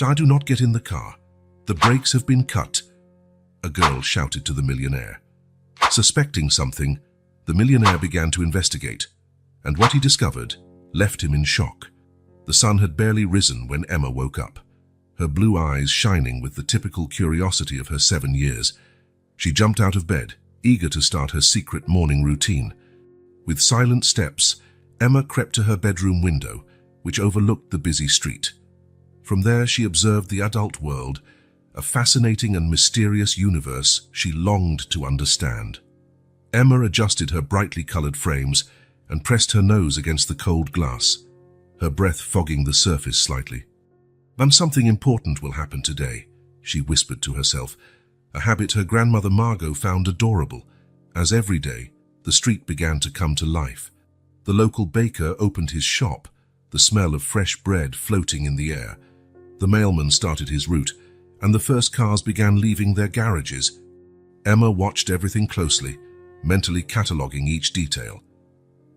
Do not get in the car. The brakes have been cut," a girl shouted to the millionaire. Suspecting something, the millionaire began to investigate, and what he discovered left him in shock. The sun had barely risen when Emma woke up, her blue eyes shining with the typical curiosity of her 7 years. She jumped out of bed, eager to start her secret morning routine. With silent steps, Emma crept to her bedroom window, which overlooked the busy street. From there she observed the adult world, a fascinating and mysterious universe she longed to understand. Emma adjusted her brightly colored frames and pressed her nose against the cold glass, her breath fogging the surface slightly. "And something important will happen today," she whispered to herself, a habit her grandmother Margot found adorable. As every day, the street began to come to life. The local baker opened his shop, the smell of fresh bread floating in the air. The mailman started his route, and the first cars began leaving their garages. Emma watched everything closely, mentally cataloguing each detail.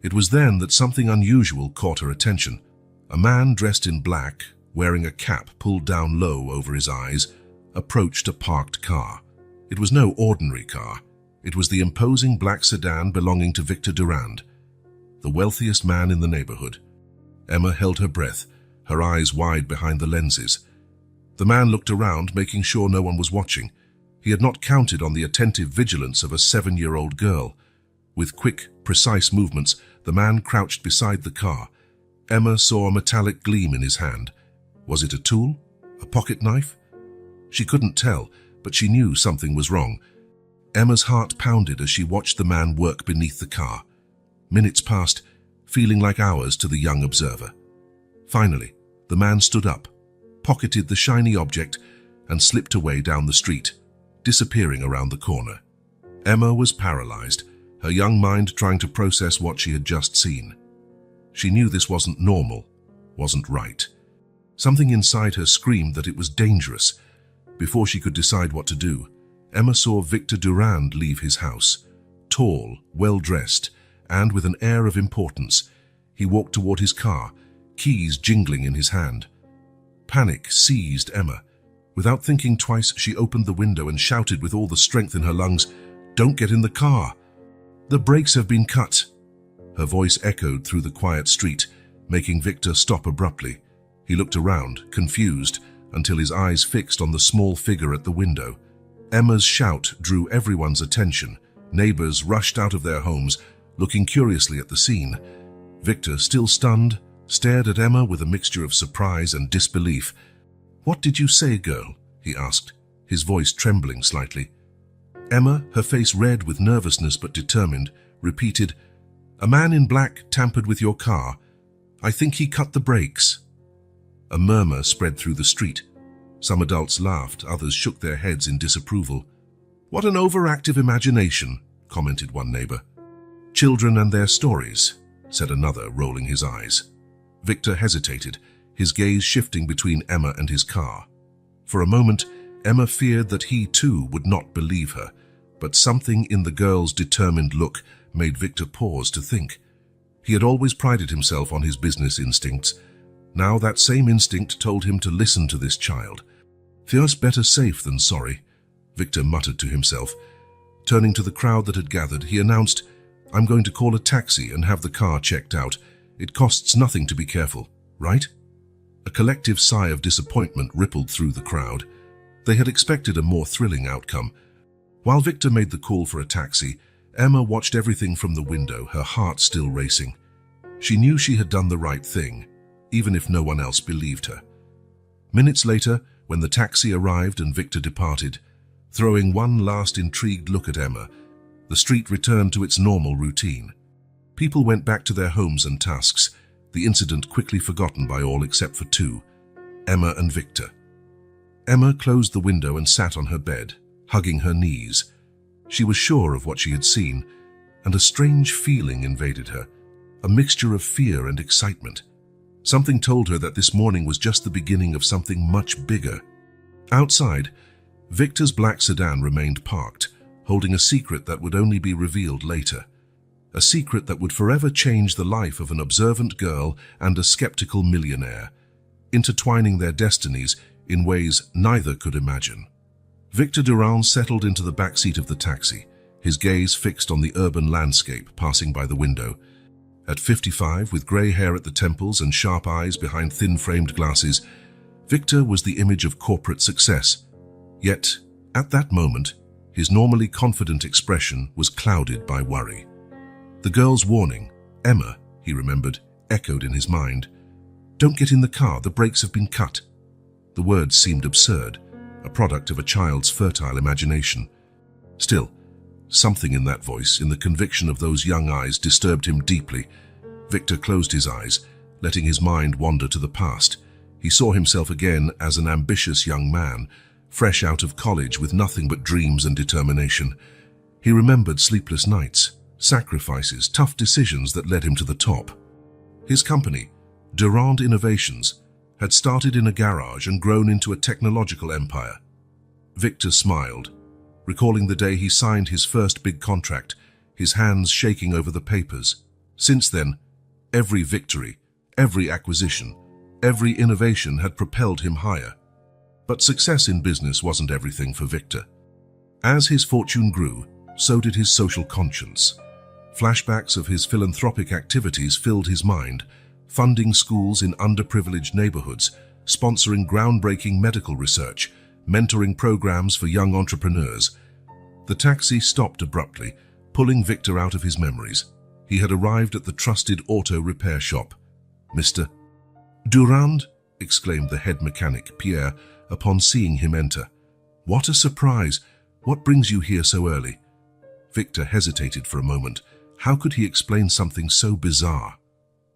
It was then that something unusual caught her attention. A man dressed in black, wearing a cap pulled down low over his eyes, approached a parked car. It was no ordinary car. It was the imposing black sedan belonging to Victor Durand, the wealthiest man in the neighborhood. Emma held her breath, her eyes wide behind the lenses. The man looked around, making sure no one was watching. He had not counted on the attentive vigilance of a 7-year-old girl. With quick, precise movements, the man crouched beside the car. Emma saw a metallic gleam in his hand. Was it a tool? A pocket knife? She couldn't tell, but she knew something was wrong. Emma's heart pounded as she watched the man work beneath the car. Minutes passed, feeling like hours to the young observer. Finally, the man stood up, pocketed the shiny object, and slipped away down the street, disappearing around the corner. Emma was paralyzed, her young mind trying to process what she had just seen. She knew this wasn't normal, wasn't right. Something inside her screamed that it was dangerous. Before she could decide what to do, Emma saw Victor Durand leave his house. Tall, well-dressed, and with an air of importance, he walked toward his car, keys jingling in his hand. Panic seized Emma. Without thinking twice, she opened the window and shouted with all the strength in her lungs, "Don't get in the car! The brakes have been cut!" Her voice echoed through the quiet street, making Victor stop abruptly. He looked around, confused, until his eyes fixed on the small figure at the window. Emma's shout drew everyone's attention. Neighbors rushed out of their homes, looking curiously at the scene. Victor, still stunned, stared at Emma with a mixture of surprise and disbelief. "What did you say, girl?" he asked, his voice trembling slightly. Emma, her face red with nervousness but determined, repeated, "A man in black tampered with your car. I think he cut the brakes." A murmur spread through the street. Some adults laughed, others shook their heads in disapproval. "What an overactive imagination," commented one neighbor. "Children and their stories," said another, rolling his eyes. Victor hesitated, his gaze shifting between Emma and his car. For a moment, Emma feared that he too would not believe her, but something in the girl's determined look made Victor pause to think. He had always prided himself on his business instincts. Now that same instinct told him to listen to this child. "Feels better safe than sorry," Victor muttered to himself. Turning to the crowd that had gathered, he announced, "I'm going to call a taxi and have the car checked out. It costs nothing to be careful, right?" A collective sigh of disappointment rippled through the crowd. They had expected a more thrilling outcome. While Victor made the call for a taxi, Emma watched everything from the window, her heart still racing. She knew she had done the right thing, even if no one else believed her. Minutes later, when the taxi arrived and Victor departed, throwing one last intrigued look at Emma, the street returned to its normal routine. People went back to their homes and tasks, the incident quickly forgotten by all except for two, Emma and Victor. Emma closed the window and sat on her bed, hugging her knees. She was sure of what she had seen, and a strange feeling invaded her, a mixture of fear and excitement. Something told her that this morning was just the beginning of something much bigger. Outside, Victor's black sedan remained parked, holding a secret that would only be revealed later. A secret that would forever change the life of an observant girl and a skeptical millionaire. Intertwining their destinies, in ways neither could imagine. Victor Durand settled into the back seat of the taxi, his gaze fixed on the urban landscape passing by the window. At 55, with grey hair at the temples and sharp eyes behind thin-framed glasses, Victor was the image of corporate success. Yet, at that moment, his normally confident expression was clouded by worry. The girl's warning, Emma, he remembered, echoed in his mind. "Don't get in the car, the brakes have been cut." The words seemed absurd, a product of a child's fertile imagination. Still, something in that voice, in the conviction of those young eyes, disturbed him deeply. Victor closed his eyes, letting his mind wander to the past. He saw himself again as an ambitious young man, fresh out of college with nothing but dreams and determination. He remembered sleepless nights, sacrifices, tough decisions that led him to the top. His company, Durand Innovations, had started in a garage and grown into a technological empire. Victor smiled, recalling the day he signed his first big contract, his hands shaking over the papers. Since then, every victory, every acquisition, every innovation had propelled him higher. But success in business wasn't everything for Victor. As his fortune grew, so did his social conscience. Flashbacks of his philanthropic activities filled his mind, funding schools in underprivileged neighborhoods, sponsoring groundbreaking medical research, mentoring programs for young entrepreneurs. The taxi stopped abruptly, pulling Victor out of his memories. He had arrived at the trusted auto repair shop. "Mr. Durand?" exclaimed the head mechanic, Pierre, upon seeing him enter. "What a surprise! What brings you here so early?" Victor hesitated for a moment. How could he explain something so bizarre?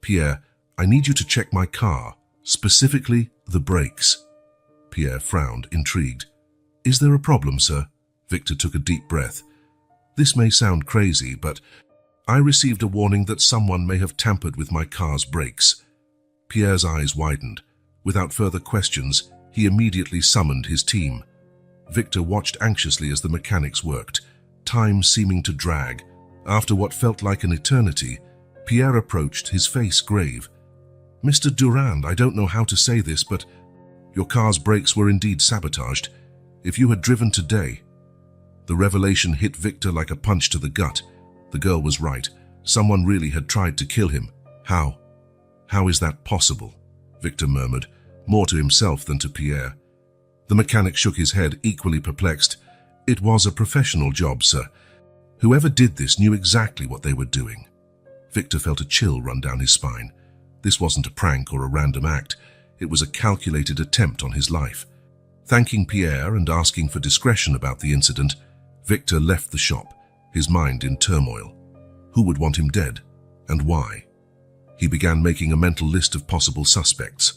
"Pierre, I need you to check my car, specifically the brakes." Pierre frowned, intrigued. "Is there a problem, sir?" Victor took a deep breath. "This may sound crazy, but I received a warning that someone may have tampered with my car's brakes." Pierre's eyes widened. Without further questions, he immediately summoned his team. Victor watched anxiously as the mechanics worked, time seeming to drag. After what felt like an eternity, Pierre approached, his face grave. "Mr. Durand, I don't know how to say this, but your car's brakes were indeed sabotaged. If you had driven today..." The revelation hit Victor like a punch to the gut. The girl was right. Someone really had tried to kill him. How? "How is that possible?" Victor murmured, more to himself than to Pierre. The mechanic shook his head, equally perplexed. "It was a professional job, sir. Whoever did this knew exactly what they were doing." Victor felt a chill run down his spine. This wasn't a prank or a random act. It was a calculated attempt on his life. Thanking Pierre and asking for discretion about the incident, Victor left the shop, his mind in turmoil. Who would want him dead, and why? He began making a mental list of possible suspects.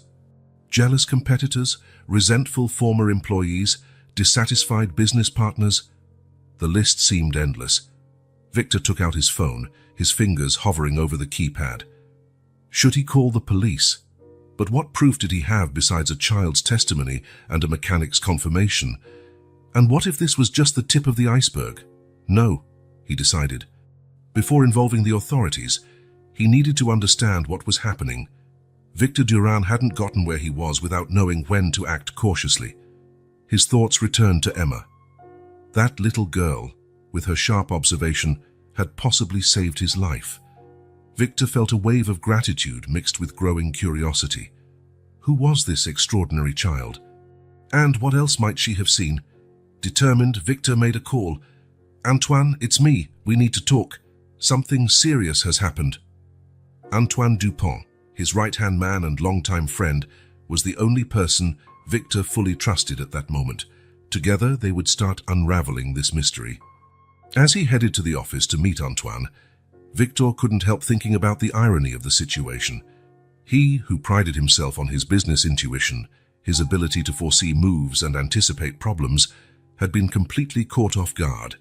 Jealous competitors, resentful former employees, dissatisfied business partners. The list seemed endless. Victor took out his phone, his fingers hovering over the keypad. Should he call the police? But what proof did he have besides a child's testimony and a mechanic's confirmation? And what if this was just the tip of the iceberg? No, he decided. Before involving the authorities, he needed to understand what was happening. Victor Durand hadn't gotten where he was without knowing when to act cautiously. His thoughts returned to Emma. That little girl, with her sharp observation, had possibly saved his life. Victor felt a wave of gratitude mixed with growing curiosity. Who was this extraordinary child? And what else might she have seen? Determined, Victor made a call. "Antoine, it's me. We need to talk. Something serious has happened." Antoine Dupont, his right-hand man and longtime friend, was the only person Victor fully trusted at that moment. Together, they would start unraveling this mystery. As he headed to the office to meet Antoine, Victor couldn't help thinking about the irony of the situation. He, who prided himself on his business intuition, his ability to foresee moves and anticipate problems, had been completely caught off guard.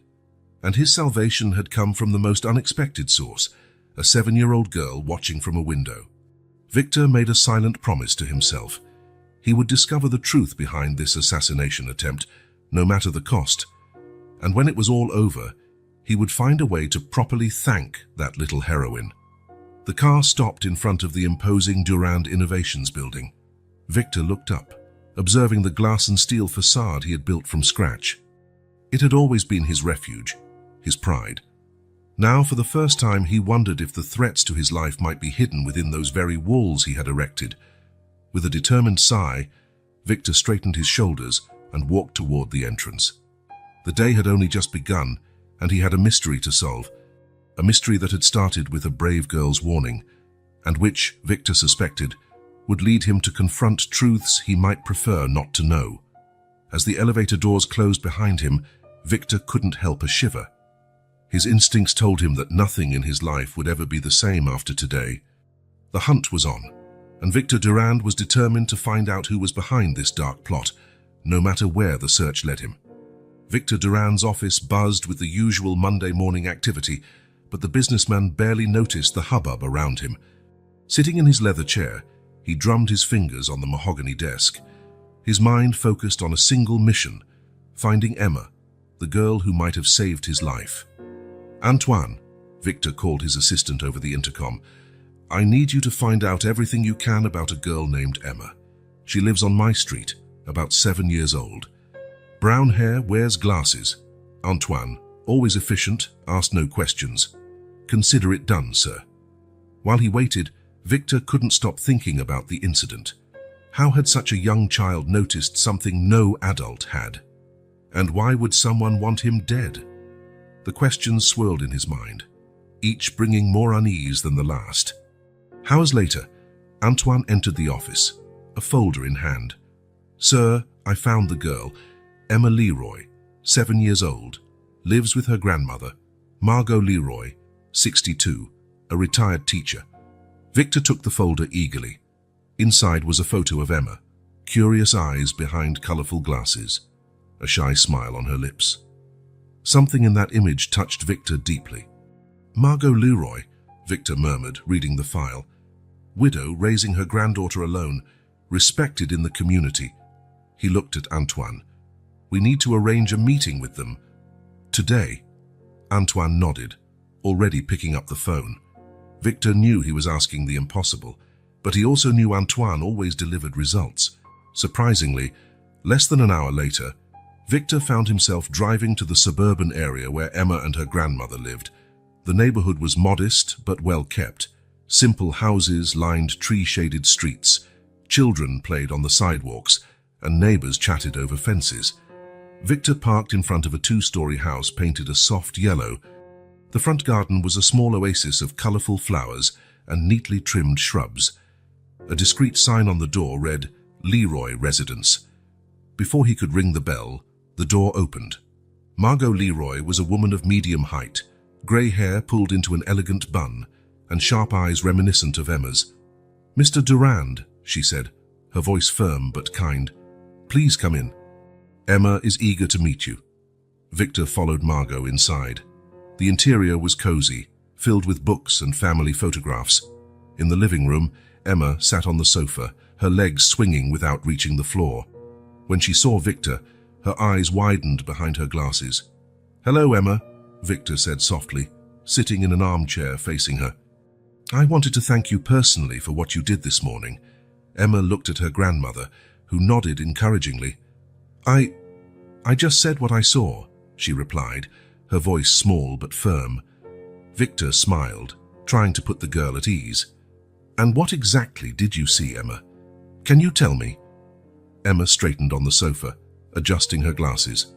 And his salvation had come from the most unexpected source, a 7-year-old girl watching from a window. Victor made a silent promise to himself. He would discover the truth behind this assassination attempt, no matter the cost. And when it was all over, he would find a way to properly thank that little heroine. The car stopped in front of the imposing Durand Innovations building. Victor looked up, observing the glass and steel facade he had built from scratch. It had always been his refuge, his pride. Now, for the first time, he wondered if the threats to his life might be hidden within those very walls he had erected. With a determined sigh, Victor straightened his shoulders and walked toward the entrance. The day had only just begun, and he had a mystery to solve, a mystery that had started with a brave girl's warning, and which, Victor suspected, would lead him to confront truths he might prefer not to know. As the elevator doors closed behind him, Victor couldn't help a shiver. His instincts told him that nothing in his life would ever be the same after today. The hunt was on, and Victor Durand was determined to find out who was behind this dark plot, no matter where the search led him. Victor Durand's office buzzed with the usual Monday morning activity, but the businessman barely noticed the hubbub around him. Sitting in his leather chair, he drummed his fingers on the mahogany desk. His mind focused on a single mission, finding Emma, the girl who might have saved his life. "Antoine," Victor called his assistant over the intercom, "I need you to find out everything you can about a girl named Emma. She lives on my street, about 7 years old. Brown hair, wears glasses. Antoine, always efficient, asked no questions. Consider it done, sir." While he waited, Victor couldn't stop thinking about the incident. How had such a young child noticed something no adult had? And why would someone want him dead? The questions swirled in his mind, each bringing more unease than the last. Hours later, Antoine entered the office, a folder in hand. "Sir, I found the girl, Emma Leroy, 7 years old, lives with her grandmother, Margot Leroy, 62, a retired teacher." Victor took the folder eagerly. Inside was a photo of Emma, curious eyes behind colorful glasses, a shy smile on her lips. Something in that image touched Victor deeply. "Margot Leroy," Victor murmured, reading the file. "Widow, raising her granddaughter alone, respected in the community." He looked at Antoine. "We need to arrange a meeting with them. Today." Antoine nodded, already picking up the phone. Victor knew he was asking the impossible, but he also knew Antoine always delivered results. Surprisingly, less than an hour later, Victor found himself driving to the suburban area where Emma and her grandmother lived. The neighborhood was modest but well kept. Simple houses lined tree-shaded streets. Children played on the sidewalks, and neighbors chatted over fences. Victor parked in front of a 2-story house painted a soft yellow. The front garden was a small oasis of colorful flowers and neatly trimmed shrubs. A discreet sign on the door read, "Leroy Residence." Before he could ring the bell, the door opened. Margot Leroy was a woman of medium height, grey hair pulled into an elegant bun, and sharp eyes reminiscent of Emma's. "Mr. Durand," she said, her voice firm but kind. "Please come in. Emma is eager to meet you." Victor followed Margot inside. The interior was cozy, filled with books and family photographs. In the living room, Emma sat on the sofa, her legs swinging without reaching the floor. When she saw Victor, her eyes widened behind her glasses. "Hello, Emma," Victor said softly, sitting in an armchair facing her. "I wanted to thank you personally for what you did this morning." Emma looked at her grandmother, who nodded encouragingly. I just said what I saw," she replied, her voice small but firm. Victor smiled, trying to put the girl at ease. "And what exactly did you see, Emma? Can you tell me?" Emma straightened on the sofa, adjusting her glasses.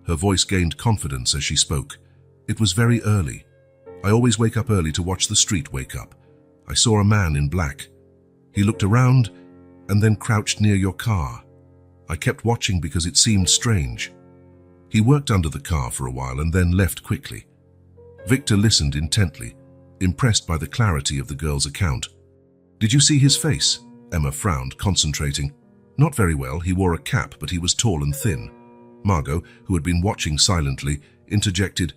Her voice gained confidence as she spoke. "It was very early. I always wake up early to watch the street wake up. I saw a man in black. He looked around and then crouched near your car. I kept watching because it seemed strange. He worked under the car for a while and then left quickly." Victor listened intently, impressed by the clarity of the girl's account. "Did you see his face?" Emma frowned, concentrating. "Not very well. He wore a cap, but he was tall and thin." Margot, who had been watching silently, interjected,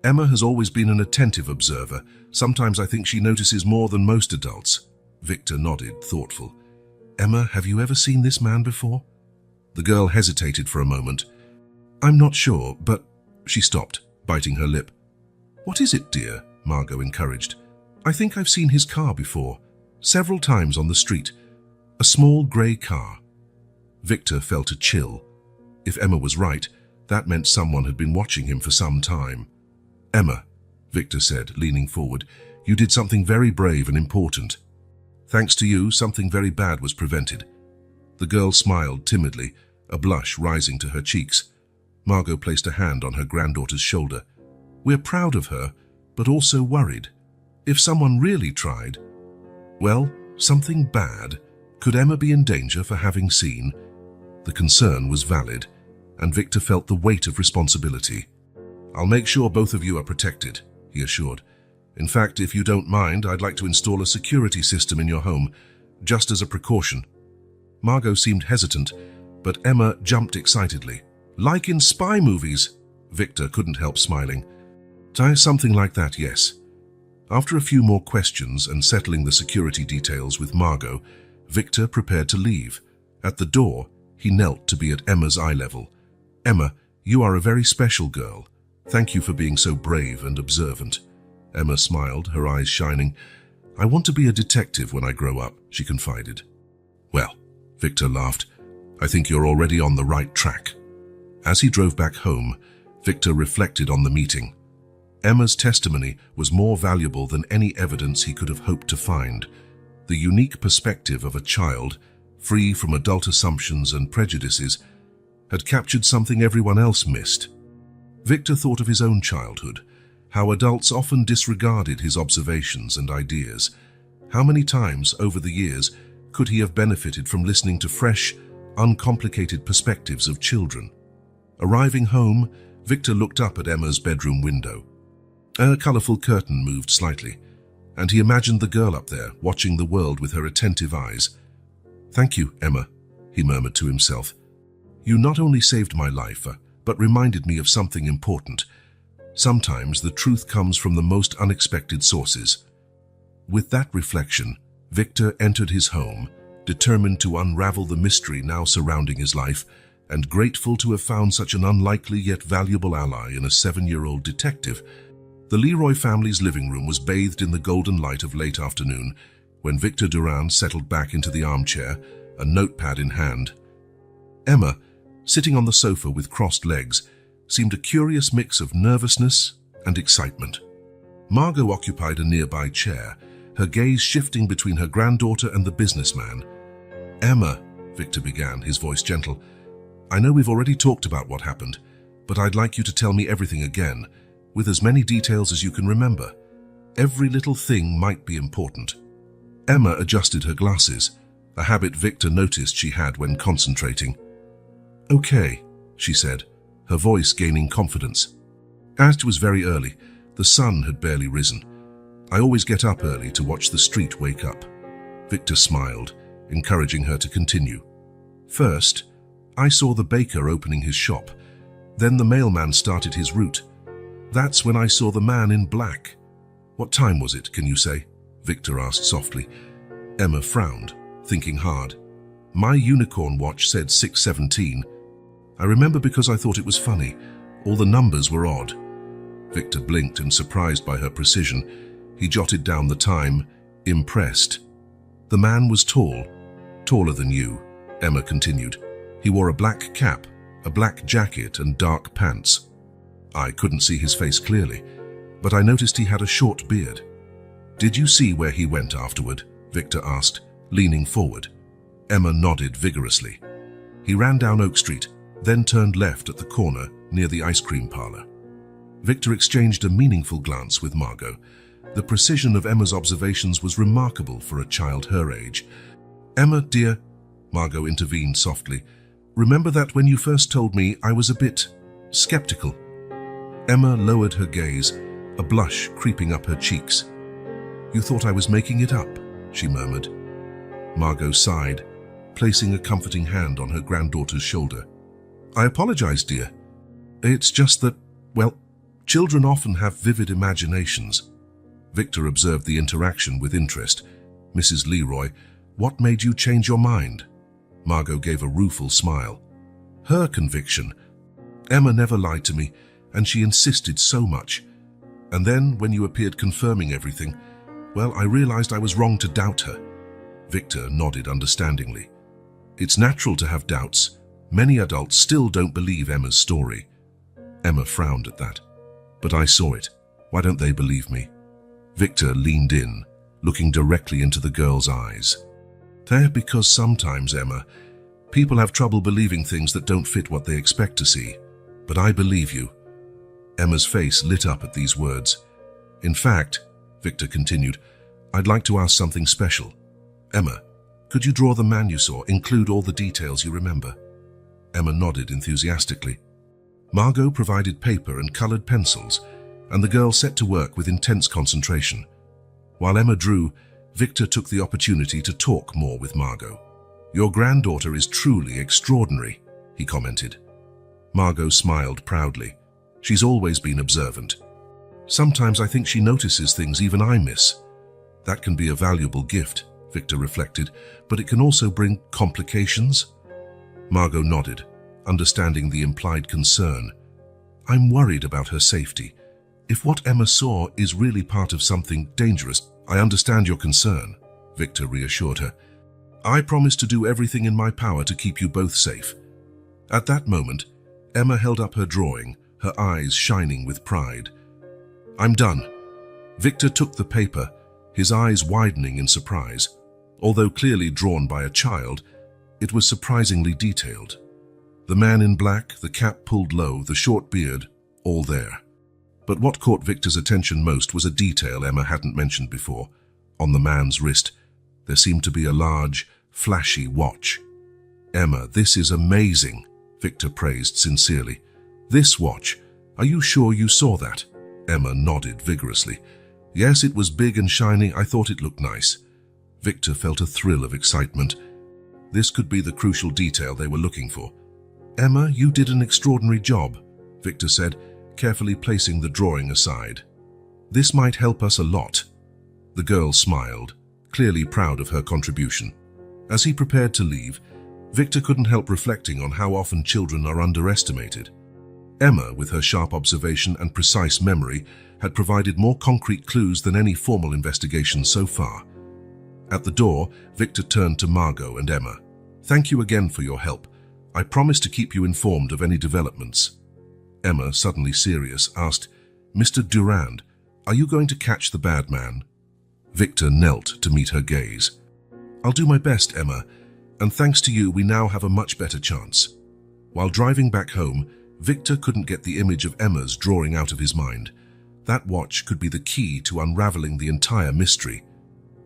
"Emma has always been an attentive observer. Sometimes I think she notices more than most adults." Victor nodded, thoughtful. "Emma, have you ever seen this man before?" The girl hesitated for a moment. "I'm not sure, but—" She stopped, biting her lip. "What is it, dear?" Margot encouraged. "I think I've seen his car before, several times on the street. A small grey car." Victor felt a chill. If Emma was right, that meant someone had been watching him for some time. "Emma," Victor said, leaning forward, "you did something very brave and important. Thanks to you, something very bad was prevented." The girl smiled timidly, a blush rising to her cheeks. Margot placed a hand on her granddaughter's shoulder. "We're proud of her, but also worried. If someone really tried, well, something bad, could Emma be in danger for having seen?" The concern was valid, and Victor felt the weight of responsibility. "I'll make sure both of you are protected," he assured. "In fact, if you don't mind, I'd like to install a security system in your home, just as a precaution." Margot seemed hesitant, but Emma jumped excitedly. "Like in spy movies?" Victor couldn't help smiling. "Something like that, yes." After a few more questions and settling the security details with Margot, Victor prepared to leave. At the door, he knelt to be at Emma's eye level. "Emma, you are a very special girl. Thank you for being so brave and observant." Emma smiled, her eyes shining. "I want to be a detective when I grow up," she confided. "Well," Victor laughed, "I think you're already on the right track." As he drove back home, Victor reflected on the meeting. Emma's testimony was more valuable than any evidence he could have hoped to find. The unique perspective of a child, free from adult assumptions and prejudices, had captured something everyone else missed. Victor thought of his own childhood, how adults often disregarded his observations and ideas. How many times over the years could he have benefited from listening to fresh, uncomplicated perspectives of children? Arriving home, Victor looked up at Emma's bedroom window. A colorful curtain moved slightly, and he imagined the girl up there, watching the world with her attentive eyes. "Thank you, Emma," he murmured to himself. "You not only saved my life, but reminded me of something important. Sometimes the truth comes from the most unexpected sources." With that reflection, Victor entered his home, determined to unravel the mystery now surrounding his life, and grateful to have found such an unlikely yet valuable ally in a 7-year-old detective. The Leroy family's living room was bathed in the golden light of late afternoon when Victor Durand settled back into the armchair, a notepad in hand. Emma, sitting on the sofa with crossed legs, seemed a curious mix of nervousness and excitement. Margot occupied a nearby chair, her gaze shifting between her granddaughter and the businessman. "Emma," Victor began, his voice gentle, "I know we've already talked about what happened, but I'd like you to tell me everything again, with as many details as you can remember. Every little thing might be important." Emma adjusted her glasses, a habit Victor noticed she had when concentrating. "Okay," she said, her voice gaining confidence. "As it was very early, the sun had barely risen. I always get up early to watch the street wake up." Victor smiled, encouraging her to continue. "First, I saw the baker opening his shop. Then the mailman started his route. That's when I saw the man in black." "What time was it, can you say?" Victor asked softly. Emma frowned, thinking hard. "My unicorn watch said 6:17. I remember because I thought it was funny. All the numbers were odd." Victor blinked and, surprised by her precision, he jotted down the time, impressed. "The man was tall, taller than you," Emma continued. "He wore a black cap, a black jacket and dark pants. I couldn't see his face clearly, but I noticed he had a short beard." "Did you see where he went afterward?" Victor asked, leaning forward. Emma nodded vigorously. "He ran down Oak Street, then turned left at the corner near the ice cream parlor." Victor exchanged a meaningful glance with Margot. The precision of Emma's observations was remarkable for a child her age. "Emma, dear," Margot intervened softly, "remember that when you first told me, I was a bit skeptical." Emma lowered her gaze, a blush creeping up her cheeks. "You thought I was making it up," she murmured. Margot sighed, placing a comforting hand on her granddaughter's shoulder. "I apologize, dear. It's just that, well, children often have vivid imaginations." Victor observed the interaction with interest. "Mrs. Leroy, what made you change your mind?" Margot gave a rueful smile. "Her conviction. Emma never lied to me, and she insisted so much. And then, when you appeared confirming everything, well, I realized I was wrong to doubt her." Victor nodded understandingly. It's natural to have doubts. Many adults still don't believe Emma's story. Emma frowned at that. But I saw it. Why don't they believe me? Victor leaned in, looking directly into the girl's eyes. Because sometimes, Emma, people have trouble believing things that don't fit what they expect to see. But I believe you. Emma's face lit up at these words. In fact, Victor continued, I'd like to ask something special. Emma, could you draw the man you saw, include all the details you remember? Emma nodded enthusiastically. Margot provided paper and colored pencils, and the girl set to work with intense concentration. While Emma drew, Victor took the opportunity to talk more with Margot. Your granddaughter is truly extraordinary, he commented. Margot smiled proudly. She's always been observant. Sometimes I think she notices things even I miss. That can be a valuable gift, Victor reflected, but it can also bring complications. Margot nodded, understanding the implied concern. I'm worried about her safety. If what Emma saw is really part of something dangerous, I understand your concern, Victor reassured her. I promise to do everything in my power to keep you both safe. At that moment, Emma held up her drawing, her eyes shining with pride. I'm done. Victor took the paper, his eyes widening in surprise. Although clearly drawn by a child, it was surprisingly detailed. The man in black, the cap pulled low, the short beard, all there. But what caught Victor's attention most was a detail Emma hadn't mentioned before. On the man's wrist, there seemed to be a large, flashy watch. Emma, this is amazing, Victor praised sincerely. This watch, are you sure you saw that? Emma nodded vigorously. Yes, it was big and shiny. I thought it looked nice. Victor felt a thrill of excitement. This could be the crucial detail they were looking for. Emma, you did an extraordinary job, Victor said, carefully placing the drawing aside. This might help us a lot. The girl smiled, clearly proud of her contribution. As he prepared to leave, Victor couldn't help reflecting on how often children are underestimated. Emma, with her sharp observation and precise memory, had provided more concrete clues than any formal investigation so far. At the door, Victor turned to Margot and Emma. Thank you again for your help. I promise to keep you informed of any developments. Emma, suddenly serious, asked, Mr. Durand, are you going to catch the bad man? Victor knelt to meet her gaze. I'll do my best, Emma, and thanks to you we now have a much better chance. While driving back home, Victor couldn't get the image of Emma's drawing out of his mind. That watch could be the key to unraveling the entire mystery.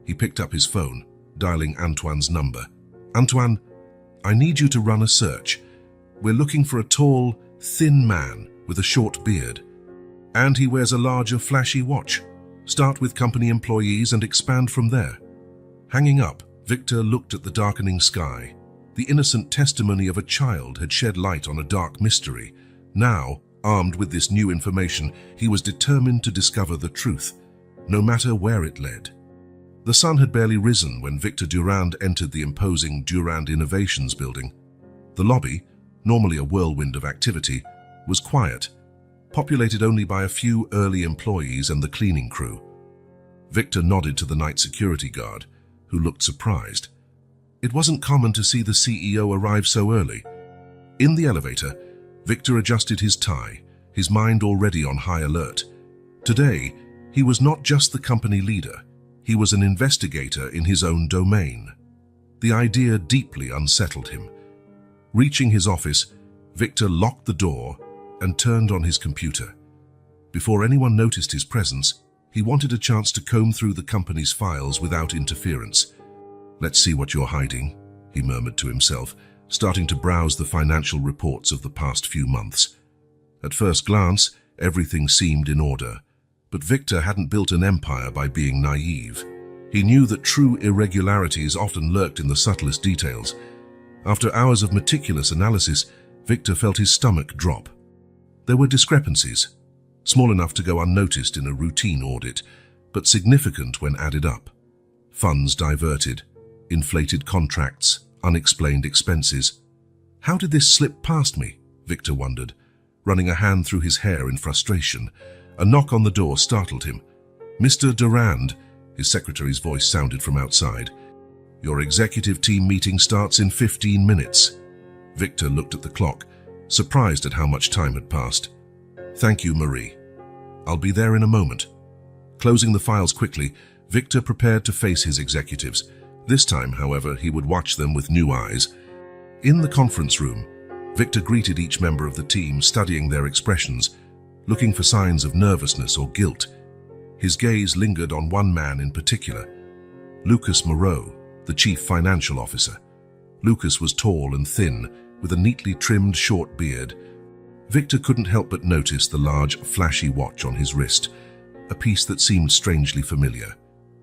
He picked up his phone, dialing Antoine's number. Antoine, I need you to run a search. We're looking for a tall, thin man with a short beard. And he wears a larger, flashy watch. Start with company employees and expand from there. Hanging up, Victor looked at the darkening sky. The innocent testimony of a child had shed light on a dark mystery. Now, armed with this new information, he was determined to discover the truth, no matter where it led. The sun had barely risen when Victor Durand entered the imposing Durand Innovations building. The lobby, normally a whirlwind of activity, was quiet, populated only by a few early employees and the cleaning crew. Victor nodded to the night security guard, who looked surprised. It wasn't common to see the CEO arrive so early. In the elevator, Victor adjusted his tie, his mind already on high alert. Today, he was not just the company leader, he was an investigator in his own domain. The idea deeply unsettled him. Reaching his office, Victor locked the door and turned on his computer. Before anyone noticed his presence, he wanted a chance to comb through the company's files without interference. Let's see what you're hiding, he murmured to himself, starting to browse the financial reports of the past few months. At first glance, everything seemed in order, but Victor hadn't built an empire by being naive. He knew that true irregularities often lurked in the subtlest details. After hours of meticulous analysis, Victor felt his stomach drop. There were discrepancies, small enough to go unnoticed in a routine audit, but significant when added up. Funds diverted, inflated contracts, unexplained expenses. How did this slip past me? Victor wondered, running a hand through his hair in frustration. A knock on the door startled him. Mr. Durand, his secretary's voice sounded from outside. Your executive team meeting starts in 15 minutes. Victor looked at the clock, surprised at how much time had passed. Thank you, Marie. I'll be there in a moment. Closing the files quickly, Victor prepared to face his executives. This time, however, he would watch them with new eyes. In the conference room, Victor greeted each member of the team, studying their expressions, looking for signs of nervousness or guilt. His gaze lingered on one man in particular, Lucas Moreau, the chief financial officer. Lucas was tall and thin, with a neatly trimmed short beard. Victor couldn't help but notice the large, flashy watch on his wrist, a piece that seemed strangely familiar.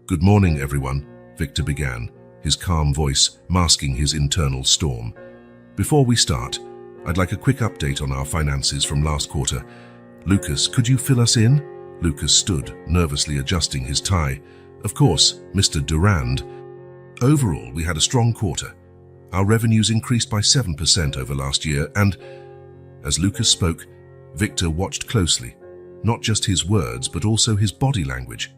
"Good morning, everyone," Victor began, his calm voice masking his internal storm. "Before we start, I'd like a quick update on our finances from last quarter. Lucas, could you fill us in?" Lucas stood, nervously adjusting his tie. "Of course, Mr. Durand. Overall, we had a strong quarter. Our revenues increased by 7% over last year, and..." As Lucas spoke, Victor watched closely, not just his words, but also his body language.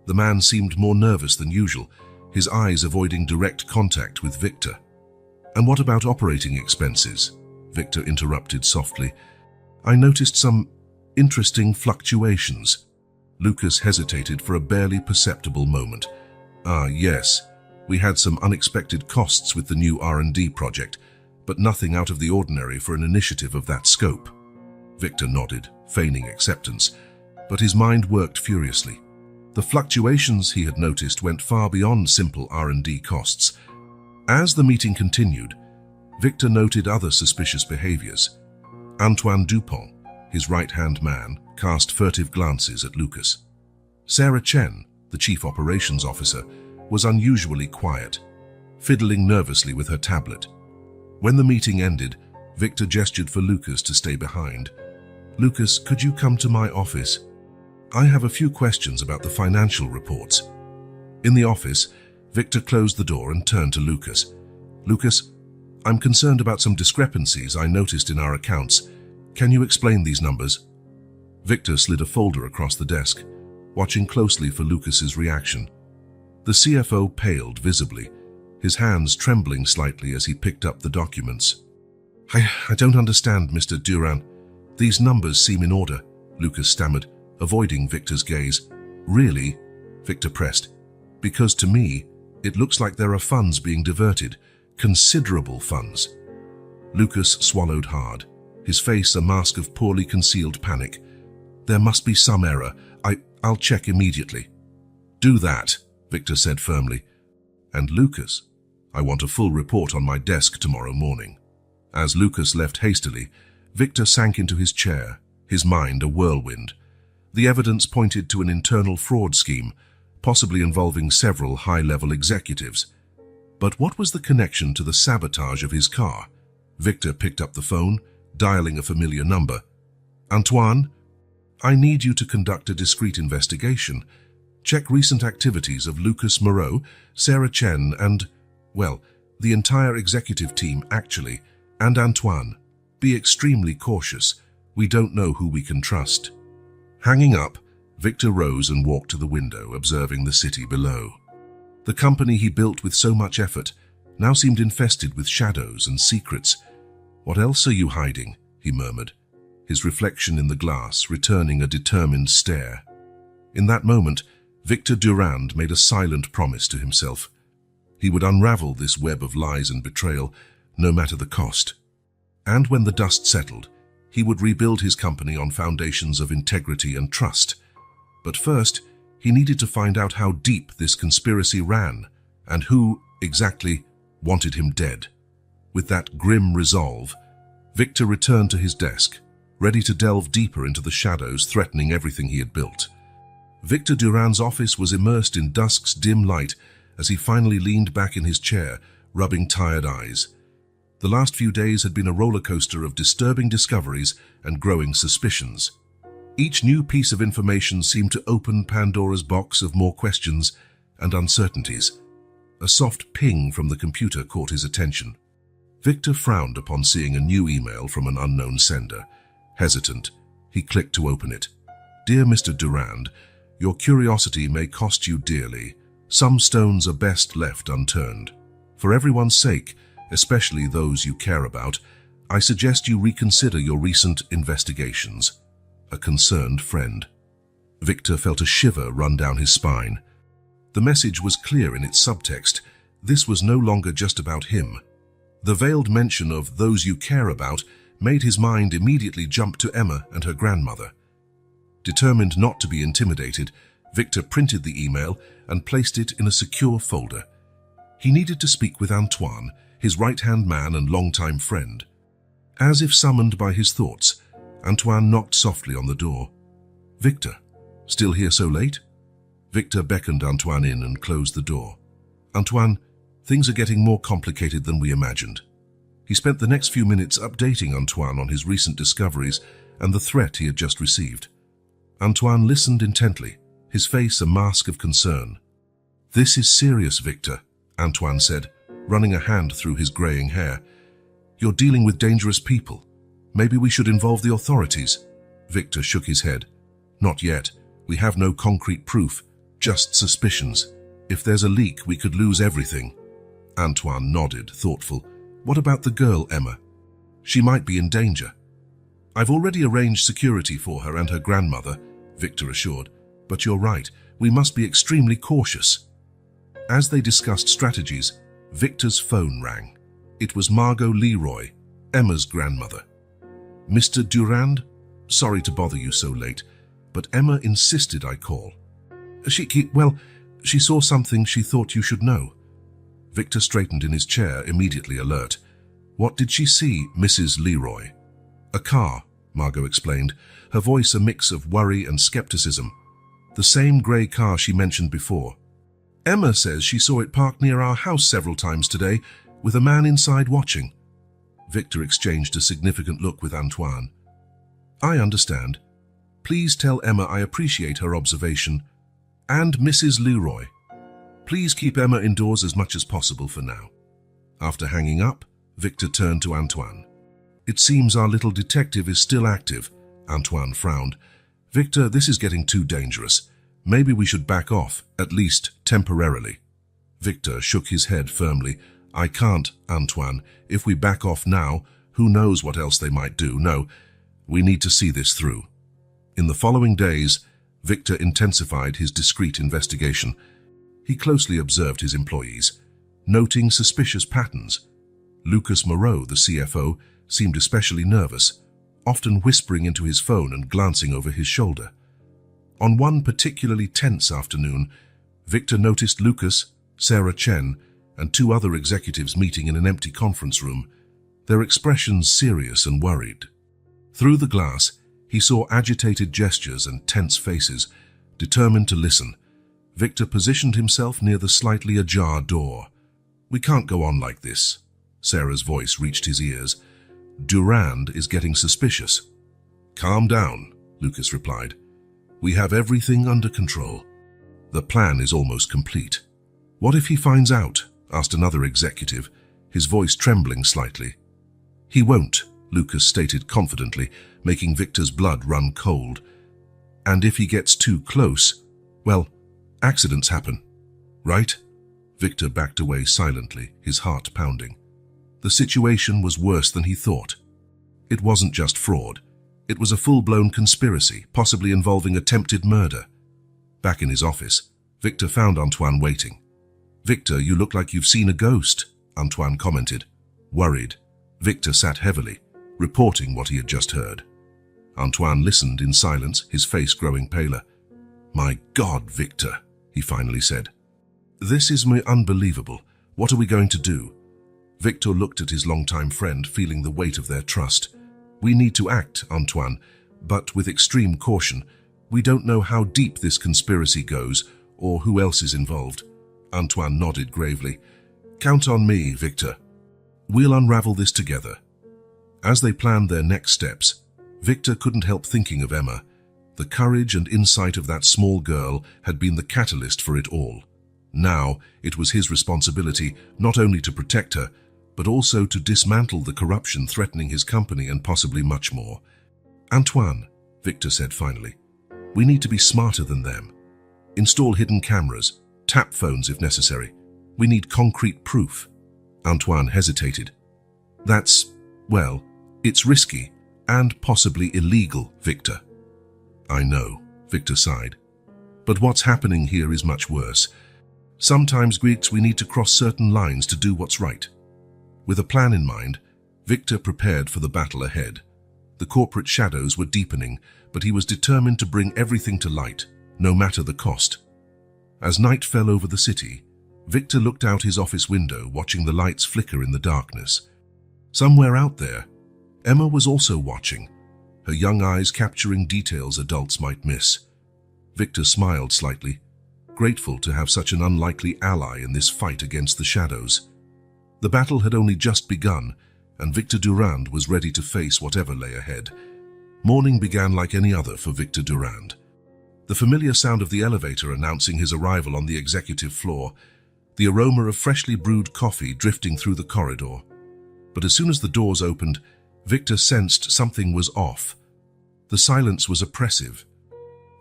The man seemed more nervous than usual, his eyes avoiding direct contact with Victor. "And what about operating expenses?" Victor interrupted softly. "I noticed some interesting fluctuations." Lucas hesitated for a barely perceptible moment. Yes, we had some unexpected costs with the new R&D project, but nothing out of the ordinary for an initiative of that scope." Victor nodded, feigning acceptance, but his mind worked furiously. The fluctuations he had noticed went far beyond simple R&D costs. As the meeting continued, Victor noted other suspicious behaviors. Antoine Dupont, his right-hand man, cast furtive glances at Lucas. Sarah Chen, the chief operations officer, was unusually quiet, fiddling nervously with her tablet. When the meeting ended, Victor gestured for Lucas to stay behind. "Lucas, could you come to my office? I have a few questions about the financial reports." In the office, Victor closed the door and turned to Lucas. "Lucas, I'm concerned about some discrepancies I noticed in our accounts. Can you explain these numbers?" Victor slid a folder across the desk, watching closely for Lucas's reaction. The CFO paled visibly, his hands trembling slightly as he picked up the documents. I don't understand, Mr. Durand. These numbers seem in order," Lucas stammered, avoiding Victor's gaze. "Really?" Victor pressed. "Because to me, it looks like there are funds being diverted, considerable funds." Lucas swallowed hard, his face a mask of poorly concealed panic. "There must be some error. I'll check immediately." "Do that," Victor said firmly. "And Lucas, I want a full report on my desk tomorrow morning." As Lucas left hastily, Victor sank into his chair, his mind a whirlwind. The evidence pointed to an internal fraud scheme, possibly involving several high-level executives. But what was the connection to the sabotage of his car? Victor picked up the phone, dialing a familiar number. "Antoine, I need you to conduct a discreet investigation. Check recent activities of Lucas Moreau, Sarah Chen, and, well, the entire executive team, actually, and Antoine. Be extremely cautious. We don't know who we can trust." Hanging up, Victor rose and walked to the window, observing the city below. The company he built with so much effort now seemed infested with shadows and secrets. "What else are you hiding?" he murmured, his reflection in the glass returning a determined stare. In that moment, Victor Durand made a silent promise to himself. He would unravel this web of lies and betrayal, no matter the cost. And when the dust settled, he would rebuild his company on foundations of integrity and trust. But first, he needed to find out how deep this conspiracy ran, and who, exactly, wanted him dead. With that grim resolve, Victor returned to his desk, ready to delve deeper into the shadows threatening everything he had built. Victor Durand's office was immersed in dusk's dim light as he finally leaned back in his chair, rubbing tired eyes. The last few days had been a roller coaster of disturbing discoveries and growing suspicions. Each new piece of information seemed to open Pandora's box of more questions and uncertainties. A soft ping from the computer caught his attention. Victor frowned upon seeing a new email from an unknown sender. Hesitant, he clicked to open it. "Dear Mr. Durand, your curiosity may cost you dearly. Some stones are best left unturned." For everyone's sake, especially those you care about, I suggest you reconsider your recent investigations. A concerned friend. Victor felt a shiver run down his spine. The message was clear in its subtext. This was no longer just about him. The veiled mention of those you care about made his mind immediately jump to Emma and her grandmother. Determined not to be intimidated, Victor printed the email and placed it in a secure folder. He needed to speak with Antoine, his right-hand man and longtime friend. As if summoned by his thoughts, Antoine knocked softly on the door. "Victor, still here so late?" Victor beckoned Antoine in and closed the door. "Antoine, things are getting more complicated than we imagined." He spent the next few minutes updating Antoine on his recent discoveries and the threat he had just received. Antoine listened intently, his face a mask of concern. "This is serious, Victor," Antoine said, running a hand through his graying hair. "You're dealing with dangerous people. Maybe we should involve the authorities." Victor shook his head. "Not yet. We have no concrete proof, just suspicions. If there's a leak, we could lose everything." Antoine nodded, thoughtful. "What about the girl, Emma? She might be in danger." "I've already arranged security for her and her grandmother," Victor assured. "But you're right, we must be extremely cautious." As they discussed strategies, Victor's phone rang. It was Margot Leroy, Emma's grandmother. "Mr. Durand? Sorry to bother you so late, but Emma insisted I call. She saw something she thought you should know." Victor straightened in his chair, immediately alert. "What did she see, Mrs. Leroy?" "A car," Margot explained, her voice a mix of worry and skepticism. "The same grey car she mentioned before. Emma says she saw it parked near our house several times today, with a man inside watching." Victor exchanged a significant look with Antoine. "I understand. Please tell Emma I appreciate her observation. And Mrs. Leroy. Please keep Emma indoors as much as possible for now." After hanging up, Victor turned to Antoine. "It seems our little detective is still active," Antoine frowned. "Victor, this is getting too dangerous. Maybe we should back off, at least temporarily." Victor shook his head firmly. "I can't, Antoine. If we back off now, who knows what else they might do. No, we need to see this through." In the following days, Victor intensified his discreet investigation. He closely observed his employees, noting suspicious patterns. Lucas Moreau, the CFO, seemed especially nervous, often whispering into his phone and glancing over his shoulder. On one particularly tense afternoon, Victor noticed Lucas, Sarah Chen, and two other executives meeting in an empty conference room, their expressions serious and worried. Through the glass, he saw agitated gestures and tense faces, determined to listen. Victor positioned himself near the slightly ajar door. "We can't go on like this." Sarah's voice reached his ears. "Durand is getting suspicious." "Calm down," Lucas replied. "We have everything under control. The plan is almost complete." "What if he finds out?" asked another executive, his voice trembling slightly. "He won't," Lucas stated confidently, making Victor's blood run cold. "And if he gets too close, well, accidents happen, right?" Victor backed away silently, his heart pounding. The situation was worse than he thought. It wasn't just fraud. It was a full-blown conspiracy, possibly involving attempted murder. Back in his office, Victor found Antoine waiting. "Victor, you look like you've seen a ghost," Antoine commented. Worried, Victor sat heavily, reporting what he had just heard. Antoine listened in silence, his face growing paler. "My God, Victor," he finally said. "This is unbelievable. What are we going to do?" Victor looked at his longtime friend, feeling the weight of their trust. "We need to act, Antoine, but with extreme caution. We don't know how deep this conspiracy goes or who else is involved." Antoine nodded gravely. "Count on me, Victor. We'll unravel this together." As they planned their next steps, Victor couldn't help thinking of Emma. The courage and insight of that small girl had been the catalyst for it all. Now, it was his responsibility not only to protect her, but also to dismantle the corruption threatening his company and possibly much more. "Antoine," Victor said finally, "we need to be smarter than them. Install hidden cameras, tap phones if necessary. We need concrete proof." Antoine hesitated. Well, it's risky and possibly illegal, Victor. I know, Victor sighed. But what's happening here is much worse. Sometimes, Greeks, we need to cross certain lines to do what's right. With a plan in mind, Victor prepared for the battle ahead. The corporate shadows were deepening, but he was determined to bring everything to light, no matter the cost. As night fell over the city, Victor looked out his office window, watching the lights flicker in the darkness. Somewhere out there, Emma was also watching, her young eyes capturing details adults might miss. Victor smiled slightly, grateful to have such an unlikely ally in this fight against the shadows. The battle had only just begun, and Victor Durand was ready to face whatever lay ahead. Morning began like any other for Victor Durand. The familiar sound of the elevator announcing his arrival on the executive floor, the aroma of freshly brewed coffee drifting through the corridor. But as soon as the doors opened, Victor sensed something was off. The silence was oppressive.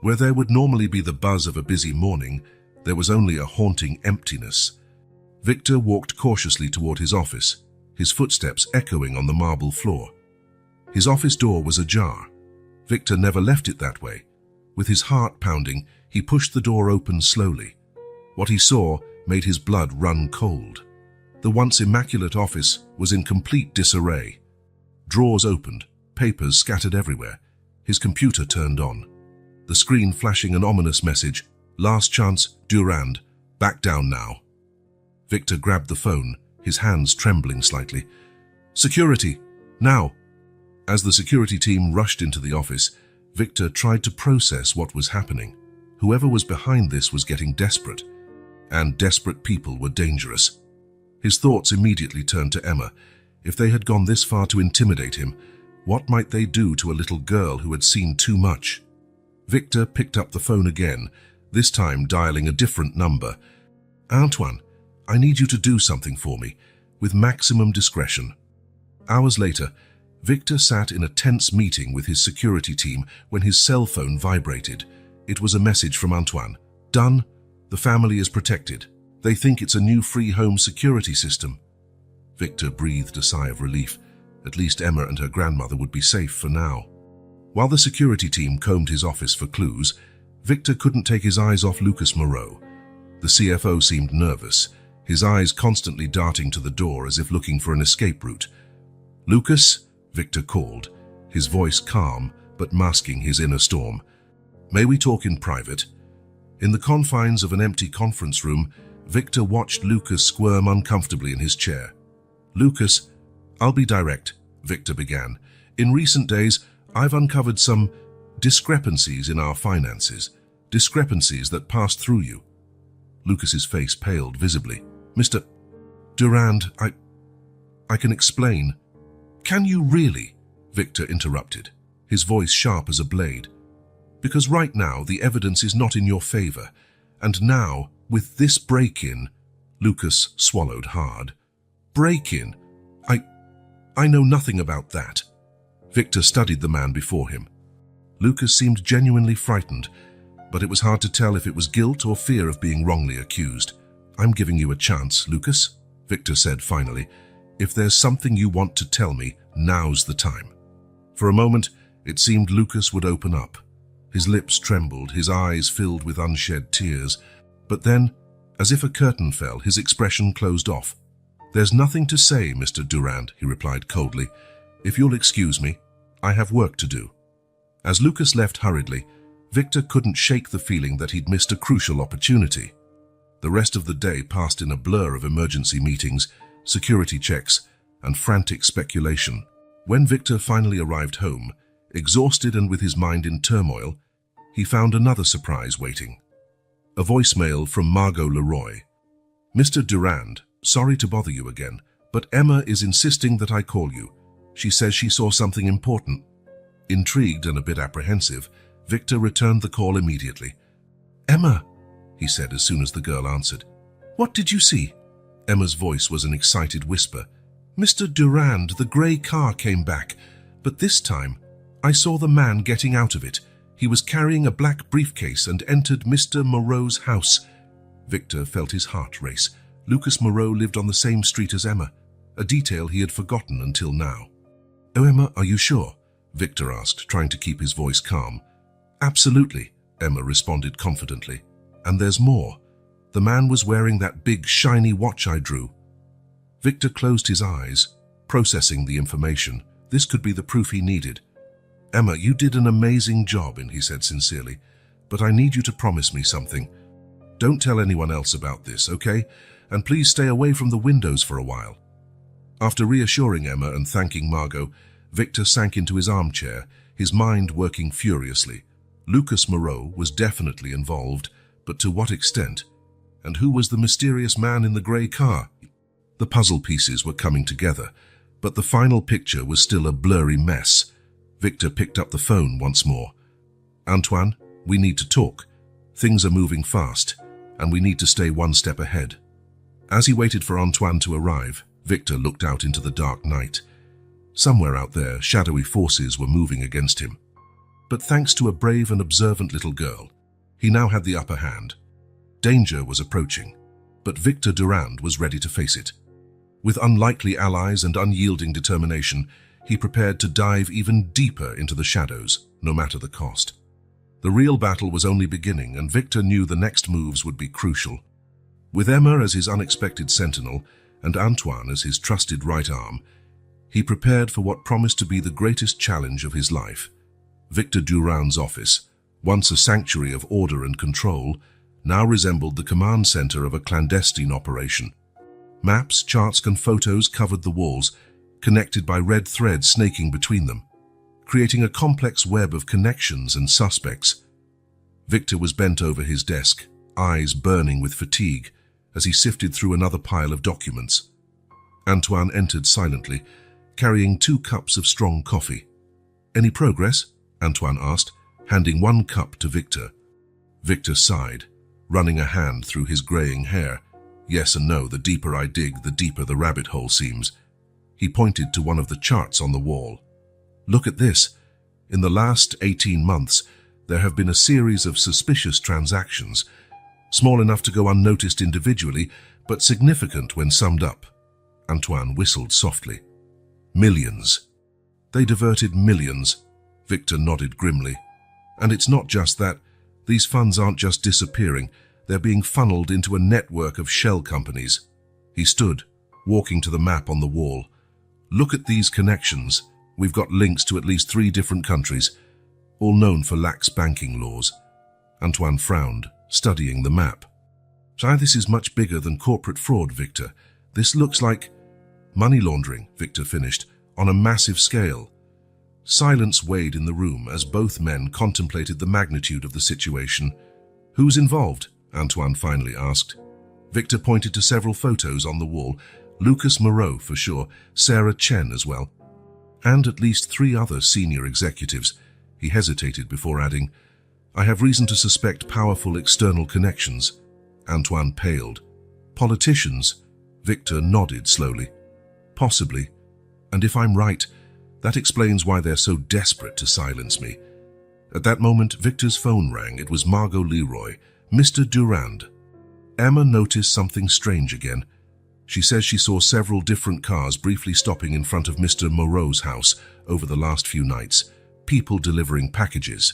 Where there would normally be the buzz of a busy morning, there was only a haunting emptiness. Victor walked cautiously toward his office, his footsteps echoing on the marble floor. His office door was ajar. Victor never left it that way. With his heart pounding, he pushed the door open slowly. What he saw made his blood run cold. The once immaculate office was in complete disarray. Drawers opened, papers scattered everywhere. His computer turned on, the screen flashing an ominous message, "Last chance, Durand. Back down now." Victor grabbed the phone, his hands trembling slightly. "Security, now!" As the security team rushed into the office, Victor tried to process what was happening. Whoever was behind this was getting desperate, and desperate people were dangerous. His thoughts immediately turned to Emma. If they had gone this far to intimidate him, what might they do to a little girl who had seen too much? Victor picked up the phone again, this time dialing a different number. "Antoine, I need you to do something for me, with maximum discretion." Hours later, Victor sat in a tense meeting with his security team when his cell phone vibrated. It was a message from Antoine. "Done. The family is protected. They think it's a new free home security system." Victor breathed a sigh of relief. At least Emma and her grandmother would be safe for now. While the security team combed his office for clues, Victor couldn't take his eyes off Lucas Moreau. The CFO seemed nervous, his eyes constantly darting to the door as if looking for an escape route. "Lucas?" Victor called, his voice calm but masking his inner storm. "May we talk in private?" In the confines of an empty conference room, Victor watched Lucas squirm uncomfortably in his chair. "Lucas, I'll be direct," Victor began. "In recent days, I've uncovered some discrepancies in our finances, discrepancies that passed through you." Lucas's face paled visibly. "Mr. Durand, I can explain." "Can you really?" Victor interrupted, his voice sharp as a blade. "Because right now the evidence is not in your favor, and now, with this break-in..." Lucas swallowed hard. "Break-in? I know nothing about that." Victor studied the man before him. Lucas seemed genuinely frightened, but it was hard to tell if it was guilt or fear of being wrongly accused. "I'm giving you a chance, Lucas," Victor said finally. "If there's something you want to tell me, now's the time." For a moment, it seemed Lucas would open up. His lips trembled, his eyes filled with unshed tears. But then, as if a curtain fell, his expression closed off. "There's nothing to say, Mr. Durand," he replied coldly. "If you'll excuse me, I have work to do." As Lucas left hurriedly, Victor couldn't shake the feeling that he'd missed a crucial opportunity. The rest of the day passed in a blur of emergency meetings, security checks, and frantic speculation. When Victor finally arrived home, exhausted and with his mind in turmoil, he found another surprise waiting. A voicemail from Margot Leroy. "Mr. Durand, sorry to bother you again, but Emma is insisting that I call you. She says she saw something important." Intrigued and a bit apprehensive, Victor returned the call immediately. "Emma," he said as soon as the girl answered. "What did you see?" Emma's voice was an excited whisper. "Mr. Durand, the grey car came back, but this time I saw the man getting out of it. He was carrying a black briefcase and entered Mr. Moreau's house." Victor felt his heart race. Lucas Moreau lived on the same street as Emma, a detail he had forgotten until now. "Oh, Emma, are you sure?" Victor asked, trying to keep his voice calm. "Absolutely," Emma responded confidently. "And there's more. The man was wearing that big, shiny watch I drew." Victor closed his eyes, processing the information. This could be the proof he needed. "Emma, you did an amazing job," he said sincerely, "but I need you to promise me something. Don't tell anyone else about this, okay? And please stay away from the windows for a while." After reassuring Emma and thanking Margot, Victor sank into his armchair, his mind working furiously. Lucas Moreau was definitely involved, but to what extent? And who was the mysterious man in the grey car? The puzzle pieces were coming together, but the final picture was still a blurry mess. Victor picked up the phone once more. "Antoine, we need to talk. Things are moving fast, and we need to stay one step ahead." As he waited for Antoine to arrive, Victor looked out into the dark night. Somewhere out there, shadowy forces were moving against him. But thanks to a brave and observant little girl, he now had the upper hand. Danger was approaching, but Victor Durand was ready to face it. With unlikely allies and unyielding determination, he prepared to dive even deeper into the shadows, no matter the cost. The real battle was only beginning, and Victor knew the next moves would be crucial. With Emma as his unexpected sentinel and Antoine as his trusted right arm, he prepared for what promised to be the greatest challenge of his life. Victor Durand's office, once a sanctuary of order and control, now resembled the command center of a clandestine operation. Maps, charts, and photos covered the walls, connected by red threads snaking between them, creating a complex web of connections and suspects. Victor was bent over his desk, eyes burning with fatigue, as he sifted through another pile of documents. Antoine entered silently, carrying 2 cups of strong coffee. "Any progress?" Antoine asked, handing 1 cup to Victor. Victor sighed, running a hand through his graying hair. "Yes and no, the deeper I dig, the deeper the rabbit hole seems." He pointed to one of the charts on the wall. "Look at this. In the last 18 months, there have been a series of suspicious transactions, small enough to go unnoticed individually, but significant when summed up." Antoine whistled softly. "Millions. They diverted millions." Victor nodded grimly. "And it's not just that. These funds aren't just disappearing. They're being funneled into a network of shell companies." He stood, walking to the map on the wall. "Look at these connections. We've got links to at least 3 different countries, all known for lax banking laws." Antoine frowned, studying the map. "This is much bigger than corporate fraud, Victor. This looks like money laundering," Victor finished, "on a massive scale." Silence weighed in the room as both men contemplated the magnitude of the situation. "Who's involved?" Antoine finally asked. Victor pointed to several photos on the wall. Lucas Moreau, for sure, Sarah Chen as well, and at least 3 other senior executives. He hesitated before adding, "I have reason to suspect powerful external connections." Antoine paled. "Politicians?" Victor nodded slowly. "Possibly. And if I'm right, that explains why they're so desperate to silence me." At that moment, Victor's phone rang. It was Margot Leroy. "Mr. Durand." Emma noticed something strange again. She says she saw several different cars briefly stopping in front of Mr. Moreau's house over the last few nights, people delivering packages.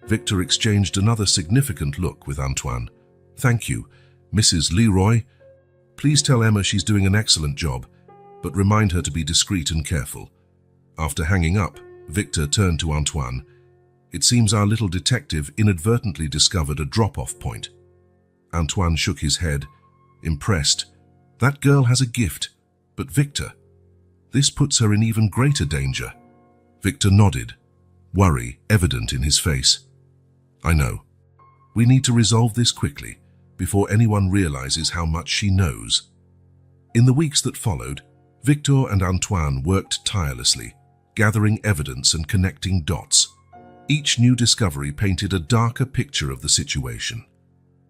Victor exchanged another significant look with Antoine. "Thank you, Mrs. Leroy. Please tell Emma she's doing an excellent job, but remind her to be discreet and careful." After hanging up, Victor turned to Antoine. "It seems our little detective inadvertently discovered a drop-off point." Antoine shook his head, impressed. "That girl has a gift, but Victor, this puts her in even greater danger." Victor nodded, worry evident in his face. "I know. We need to resolve this quickly, before anyone realizes how much she knows." In the weeks that followed, Victor and Antoine worked tirelessly, gathering evidence and connecting dots. Each new discovery painted a darker picture of the situation.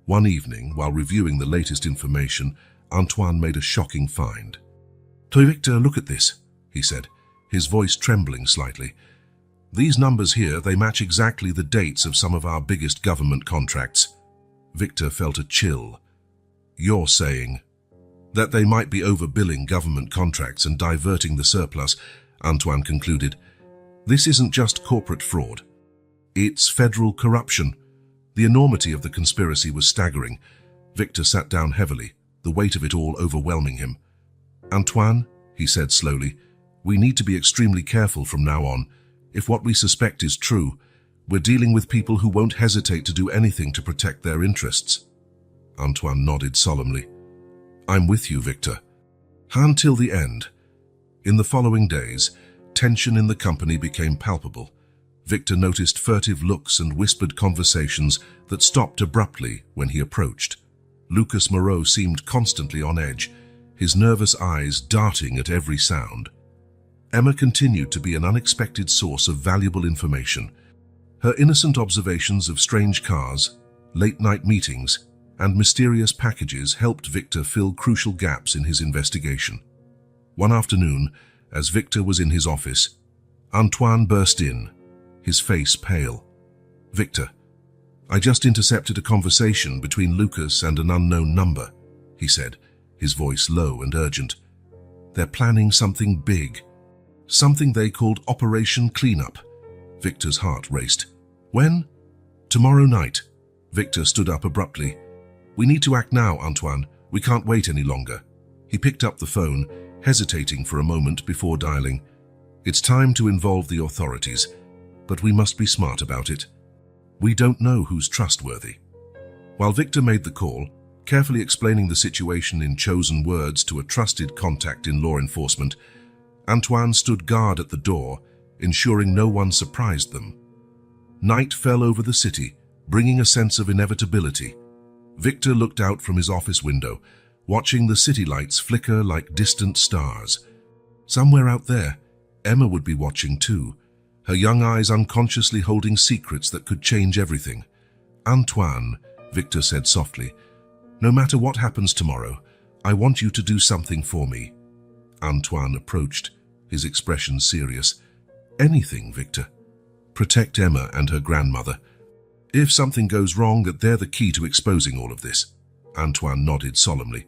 One evening, while reviewing the latest information, Antoine made a shocking find. "Victor, look at this," he said, his voice trembling slightly. "These numbers here, they match exactly the dates of some of our biggest government contracts." Victor felt a chill. "You're saying..." That they might be overbilling government contracts and diverting the surplus, Antoine concluded. This isn't just corporate fraud. It's federal corruption. The enormity of the conspiracy was staggering. Victor sat down heavily, the weight of it all overwhelming him. Antoine, he said slowly, we need to be extremely careful from now on. If what we suspect is true, we're dealing with people who won't hesitate to do anything to protect their interests. Antoine nodded solemnly. I'm with you, Victor. Until the end. In the following days, tension in the company became palpable. Victor noticed furtive looks and whispered conversations that stopped abruptly when he approached. Lucas Moreau seemed constantly on edge, his nervous eyes darting at every sound. Emma continued to be an unexpected source of valuable information. Her innocent observations of strange cars, late-night meetings, and mysterious packages helped Victor fill crucial gaps in his investigation. One afternoon, as Victor was in his office, Antoine burst in, his face pale. Victor, I just intercepted a conversation between Lucas and an unknown number, he said, his voice low and urgent. They're planning something big, something they called Operation Cleanup. Victor's heart raced. When? Tomorrow night. Victor stood up abruptly. We need to act now, Antoine. We can't wait any longer. He picked up the phone, hesitating for a moment before dialing. It's time to involve the authorities, but we must be smart about it. We don't know who's trustworthy. While Victor made the call, carefully explaining the situation in chosen words to a trusted contact in law enforcement, Antoine stood guard at the door, ensuring no one surprised them. Night fell over the city, bringing a sense of inevitability. Victor looked out from his office window, watching the city lights flicker like distant stars. Somewhere out there, Emma would be watching too, her young eyes unconsciously holding secrets that could change everything. Antoine, Victor said softly, no matter what happens tomorrow, I want you to do something for me. Antoine approached, his expression serious. Anything, Victor. Protect Emma and her grandmother. If something goes wrong, that they're the key to exposing all of this. Antoine nodded solemnly.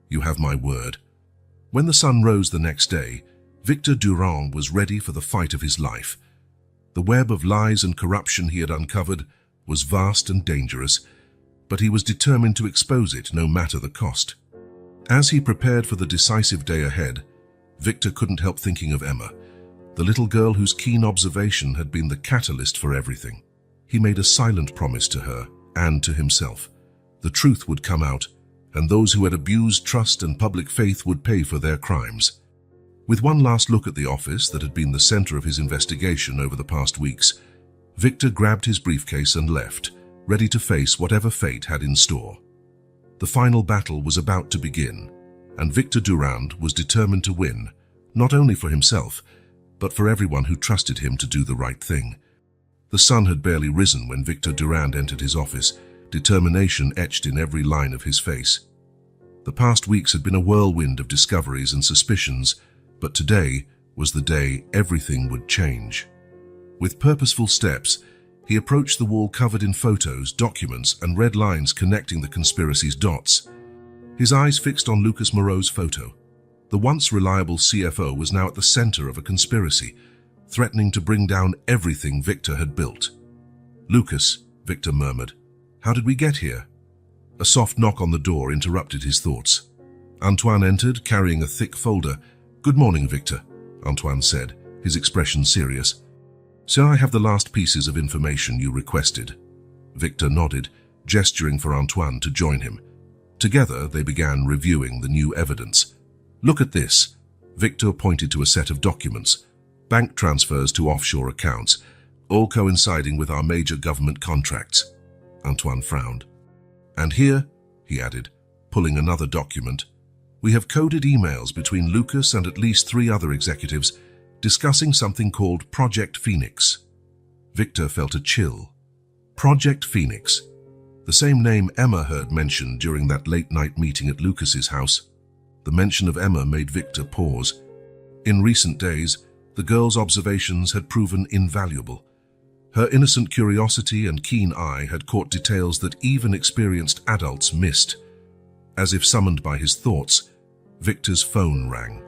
You have my word. When the sun rose the next day, Victor Durand was ready for the fight of his life. The web of lies and corruption he had uncovered was vast and dangerous, but he was determined to expose it no matter the cost. As he prepared for the decisive day ahead, Victor couldn't help thinking of Emma, the little girl whose keen observation had been the catalyst for everything. He made a silent promise to her and to himself. The truth would come out, and those who had abused trust and public faith would pay for their crimes. With one last look at the office that had been the center of his investigation over the past weeks, Victor grabbed his briefcase and left, ready to face whatever fate had in store. The final battle was about to begin, and Victor Durand was determined to win, not only for himself, but for everyone who trusted him to do the right thing. The sun had barely risen when Victor Durand entered his office, determination etched in every line of his face. The past weeks had been a whirlwind of discoveries and suspicions, but today was the day everything would change. With purposeful steps, he approached the wall covered in photos, documents, and red lines connecting the conspiracy's dots. His eyes fixed on Lucas Moreau's photo. The once reliable CFO was now at the center of a conspiracy, threatening to bring down everything Victor had built. Lucas, Victor murmured, how did we get here? A soft knock on the door interrupted his thoughts. Antoine entered, carrying a thick folder. Good morning, Victor, Antoine said, his expression serious. So I have the last pieces of information you requested. Victor nodded, gesturing for Antoine to join him. Together, they began reviewing the new evidence. Look at this. Victor pointed to a set of documents. Bank transfers to offshore accounts, all coinciding with our major government contracts. Antoine frowned. And here, he added, pulling another document, we have coded emails between Lucas and at least 3 other executives discussing something called Project Phoenix. Victor felt a chill. Project Phoenix, the same name Emma heard mentioned during that late-night meeting at Lucas's house. The mention of Emma made Victor pause. In recent days, the girl's observations had proven invaluable. Her innocent curiosity and keen eye had caught details that even experienced adults missed. As if summoned by his thoughts, Victor's phone rang.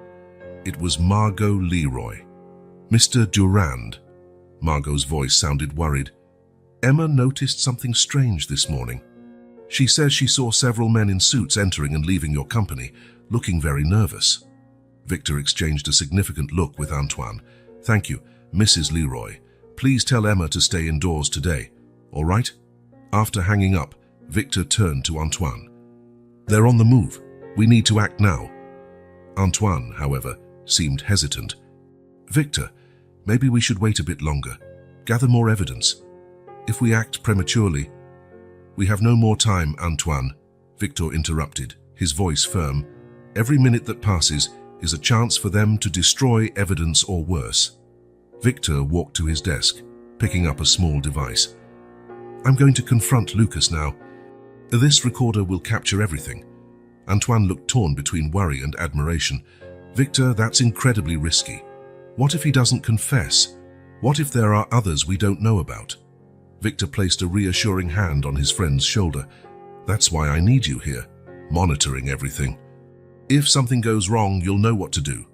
It was Margot Leroy. "Mr. Durand." Margot's voice sounded worried. "Emma noticed something strange this morning. She says she saw several men in suits entering and leaving your company, looking very nervous." Victor exchanged a significant look with Antoine. "Thank you, Mrs. Leroy. Please tell Emma to stay indoors today, all right?" After hanging up, Victor turned to Antoine. "They're on the move. We need to act now." Antoine, however, seemed hesitant. "Victor, maybe we should wait a bit longer. Gather more evidence. If we act prematurely..." "We have no more time, Antoine," Victor interrupted, his voice firm. "Every minute that passes is a chance for them to destroy evidence or worse." Victor walked to his desk, picking up a small device. "I'm going to confront Lucas now. This recorder will capture everything." Antoine looked torn between worry and admiration. "Victor, that's incredibly risky. What if he doesn't confess? What if there are others we don't know about?" Victor placed a reassuring hand on his friend's shoulder. "That's why I need you here, monitoring everything. If something goes wrong, you'll know what to do."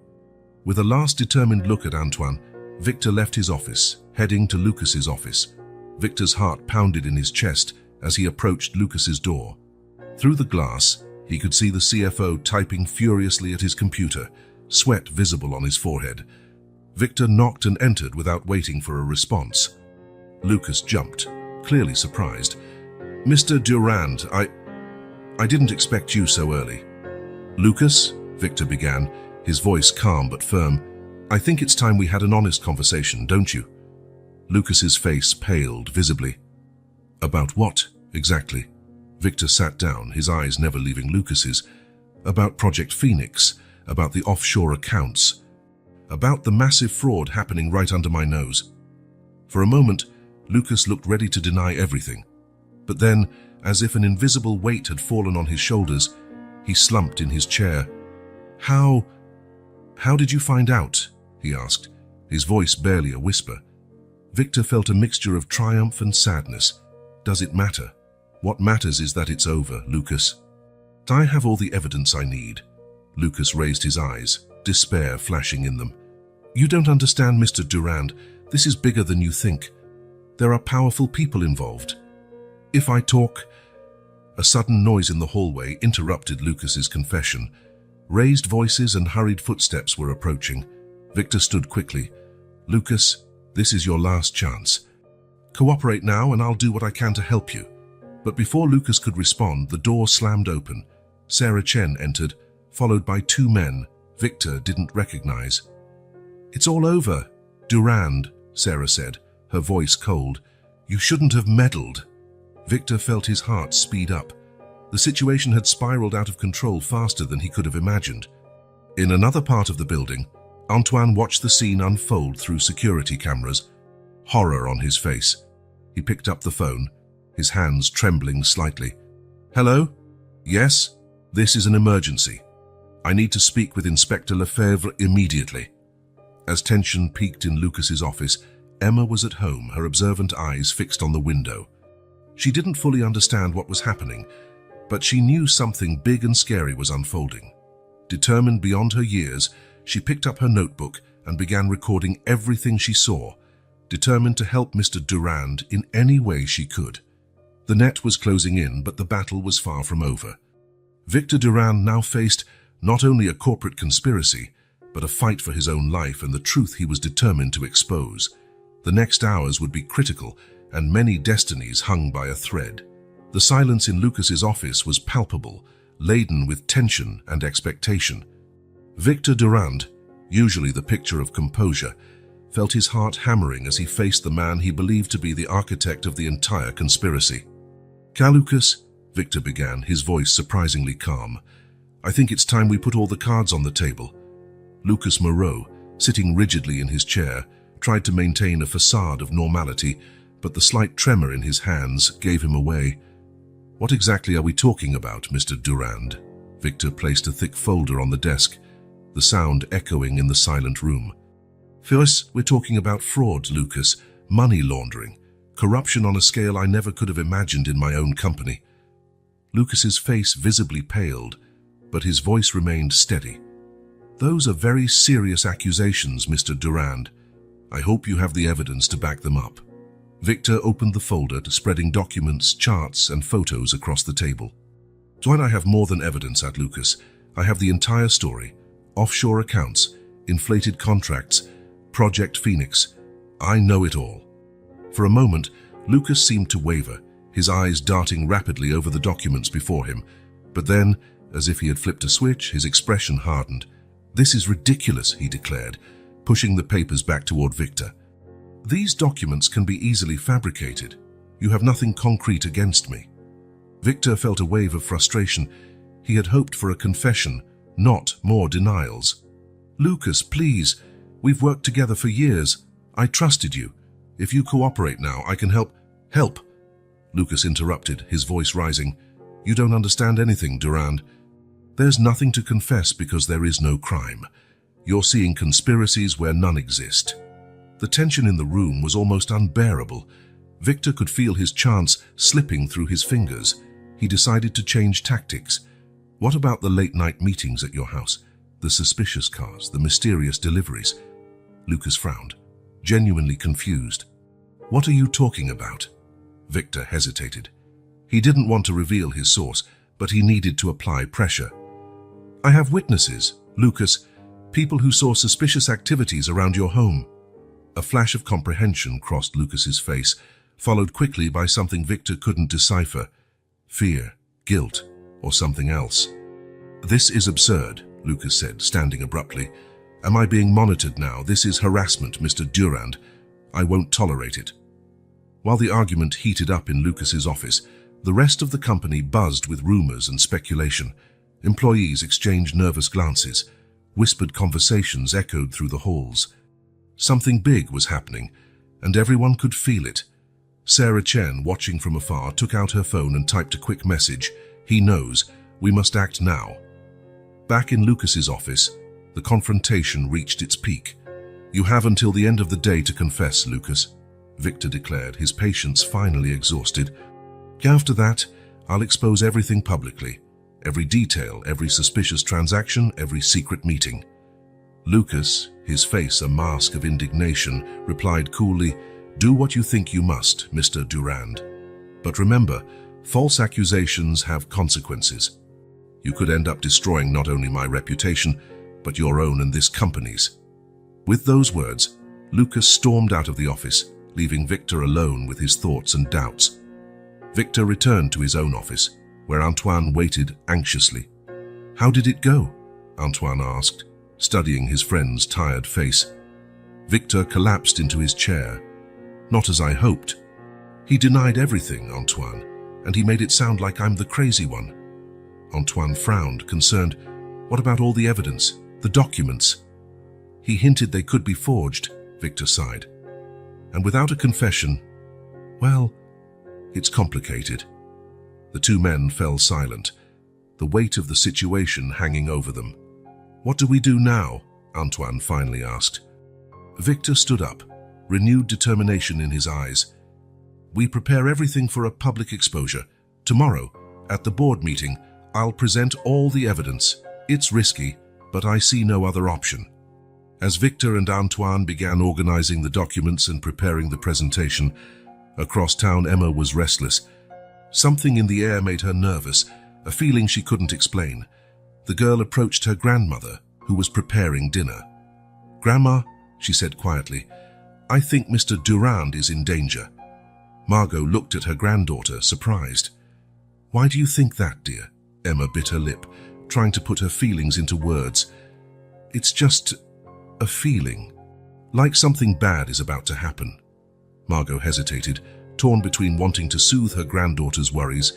With a last determined look at Antoine, Victor left his office, heading to Lucas's office. Victor's heart pounded in his chest as he approached Lucas's door. Through the glass, he could see the CFO typing furiously at his computer, sweat visible on his forehead. Victor knocked and entered without waiting for a response. Lucas jumped, clearly surprised. "Mr. Durand, I didn't expect you so early." "Lucas," Victor began, his voice calm but firm, "I think it's time we had an honest conversation, don't you?" Lucas's face paled visibly. "About what, exactly?" Victor sat down, his eyes never leaving Lucas's. "About Project Phoenix, about the offshore accounts, about the massive fraud happening right under my nose." For a moment, Lucas looked ready to deny everything. But then, as if an invisible weight had fallen on his shoulders, he slumped in his chair. How did you find out?" he asked, his voice barely a whisper. Victor felt a mixture of triumph and sadness. "Does it matter? What matters is that it's over, Lucas. I have all the evidence I need." Lucas raised his eyes, despair flashing in them. "You don't understand, Mr. Durand. This is bigger than you think. There are powerful people involved. If I talk..." A sudden noise in the hallway interrupted Lucas's confession. Raised voices and hurried footsteps were approaching. Victor stood quickly. "Lucas, this is your last chance. Cooperate now and I'll do what I can to help you." But before Lucas could respond, the door slammed open. Sarah Chen entered, followed by two men Victor didn't recognize. "It's all over, Durand," Sarah said, her voice cold. "You shouldn't have meddled." Victor felt his heart speed up. The situation had spiraled out of control faster than he could have imagined. In another part of the building, Antoine watched the scene unfold through security cameras, horror on his face. He picked up the phone, his hands trembling slightly. "Hello? Yes? This is an emergency. I need to speak with Inspector Lefebvre immediately." As tension peaked in Lucas's office, Emma was at home, her observant eyes fixed on the window. She didn't fully understand what was happening, but she knew something big and scary was unfolding. Determined beyond her years, she picked up her notebook and began recording everything she saw, determined to help Mr. Durand in any way she could. The net was closing in, but the battle was far from over. Victor Durand now faced not only a corporate conspiracy, but a fight for his own life and the truth he was determined to expose. The next hours would be critical, and many destinies hung by a thread. The silence in Lucas's office was palpable, laden with tension and expectation. Victor Durand, usually the picture of composure, felt his heart hammering as he faced the man he believed to be the architect of the entire conspiracy. "Lucas," Victor began, his voice surprisingly calm, "I think it's time we put all the cards on the table." Lucas Moreau, sitting rigidly in his chair, tried to maintain a facade of normality, but the slight tremor in his hands gave him away. "What exactly are we talking about, Mr. Durand?" Victor placed a thick folder on the desk, the sound echoing in the silent room. "First, we're talking about fraud, Lucas, money laundering, corruption on a scale I never could have imagined in my own company." Lucas's face visibly paled. but his voice remained steady. "Those are very serious accusations, Mr. Durand. I hope you have the evidence to back them up." Victor opened the folder, spreading documents, charts, and photos across the table. "Dwight, I have more than evidence at Lucas. I have the entire story. Offshore accounts, inflated contracts, Project Phoenix. I know it all." For a moment, Lucas seemed to waver, his eyes darting rapidly over the documents before him. But then, as if he had flipped a switch, his expression hardened. "This is ridiculous," he declared, pushing the papers back toward Victor. "These documents can be easily fabricated. You have nothing concrete against me." Victor felt a wave of frustration. He had hoped for a confession, not more denials. "Lucas, please. We've worked together for years. I trusted you. If you cooperate now, I can help." "Help!" Lucas interrupted, his voice rising. "You don't understand anything, Durand. There's nothing to confess because there is no crime. You're seeing conspiracies where none exist." The tension in the room was almost unbearable. Victor could feel his chance slipping through his fingers. He decided to change tactics. "What about the late-night meetings at your house? The suspicious cars, the mysterious deliveries?" Lucas frowned, genuinely confused. "What are you talking about?" Victor hesitated. He didn't want to reveal his source, but he needed to apply pressure. "I have witnesses, Lucas, people who saw suspicious activities around your home." A flash of comprehension crossed Lucas's face, followed quickly by something Victor couldn't decipher. Fear, guilt, or something else. "This is absurd," Lucas said, standing abruptly. "Am I being monitored now? This is harassment, Mr. Durand. I won't tolerate it." While the argument heated up in Lucas's office, the rest of the company buzzed with rumors and speculation. Employees exchanged nervous glances. Whispered conversations echoed through the halls. Something big was happening, and everyone could feel it. Sarah Chen, watching from afar, took out her phone and typed a quick message. "He knows. We must act now." Back in Lucas's office, the confrontation reached its peak. "You have until the end of the day to confess, Lucas," Victor declared, his patience finally exhausted. "After that, I'll expose everything publicly. Every detail, every suspicious transaction, every secret meeting." Lucas, his face a mask of indignation, replied coolly, "Do what you think you must, Mr. Durand. But remember, false accusations have consequences. You could end up destroying not only my reputation, but your own and this company's." With those words, Lucas stormed out of the office, leaving Victor alone with his thoughts and doubts. Victor returned to his own office, where Antoine waited anxiously. "How did it go?" Antoine asked, studying his friend's tired face. Victor collapsed into his chair. "Not as I hoped. He denied everything, Antoine, and he made it sound like I'm the crazy one." Antoine frowned, concerned. "What about all the evidence, the documents?" "He hinted they could be forged," Victor sighed. "And without a confession, well, it's complicated." The two men fell silent, the weight of the situation hanging over them. "What do we do now?" Antoine finally asked. Victor stood up, renewed determination in his eyes. "We prepare everything for a public exposure. Tomorrow, at the board meeting, I'll present all the evidence. It's risky, but I see no other option." As Victor and Antoine began organizing the documents and preparing the presentation, across town Emma was restless. Something in the air made her nervous, a feeling she couldn't explain. The girl approached her grandmother, who was preparing dinner. "Grandma," she said quietly, "I think Mr. Durand is in danger." Margot looked at her granddaughter, surprised. "Why do you think that, dear?" Emma bit her lip, trying to put her feelings into words. "It's just a feeling, like something bad is about to happen." Margot hesitated, torn between wanting to soothe her granddaughter's worries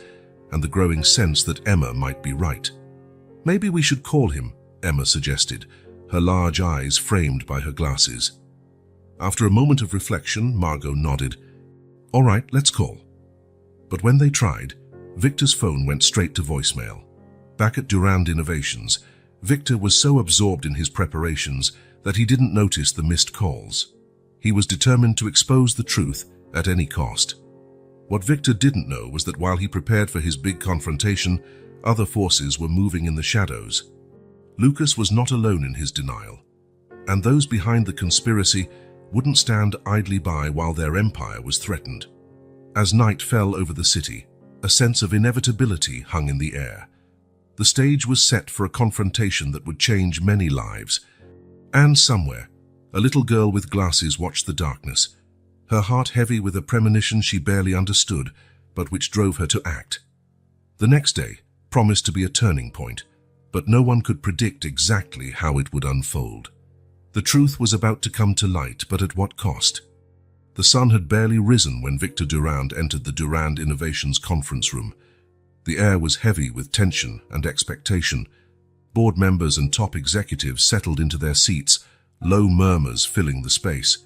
and the growing sense that Emma might be right. "Maybe we should call him," Emma suggested, her large eyes framed by her glasses. After a moment of reflection, Margot nodded. "All right, let's call." But when they tried, Victor's phone went straight to voicemail. Back at Durand Innovations, Victor was so absorbed in his preparations that he didn't notice the missed calls. He was determined to expose the truth at any cost. What Victor didn't know was that while he prepared for his big confrontation, Other forces were moving in the shadows. Lucas was not alone in his denial, and those behind the conspiracy wouldn't stand idly by while their empire was threatened. As night fell over the city, a sense of inevitability hung in the air. The stage was set for a confrontation that would change many lives. And somewhere, a little girl with glasses watched the darkness, her heart heavy with a premonition she barely understood, but which drove her to act. The next day promised to be a turning point, but no one could predict exactly how it would unfold. The truth was about to come to light, but at what cost? The sun had barely risen when Victor Durand entered the Durand Innovations conference room. The air was heavy with tension and expectation. Board members and top executives settled into their seats, low murmurs filling the space.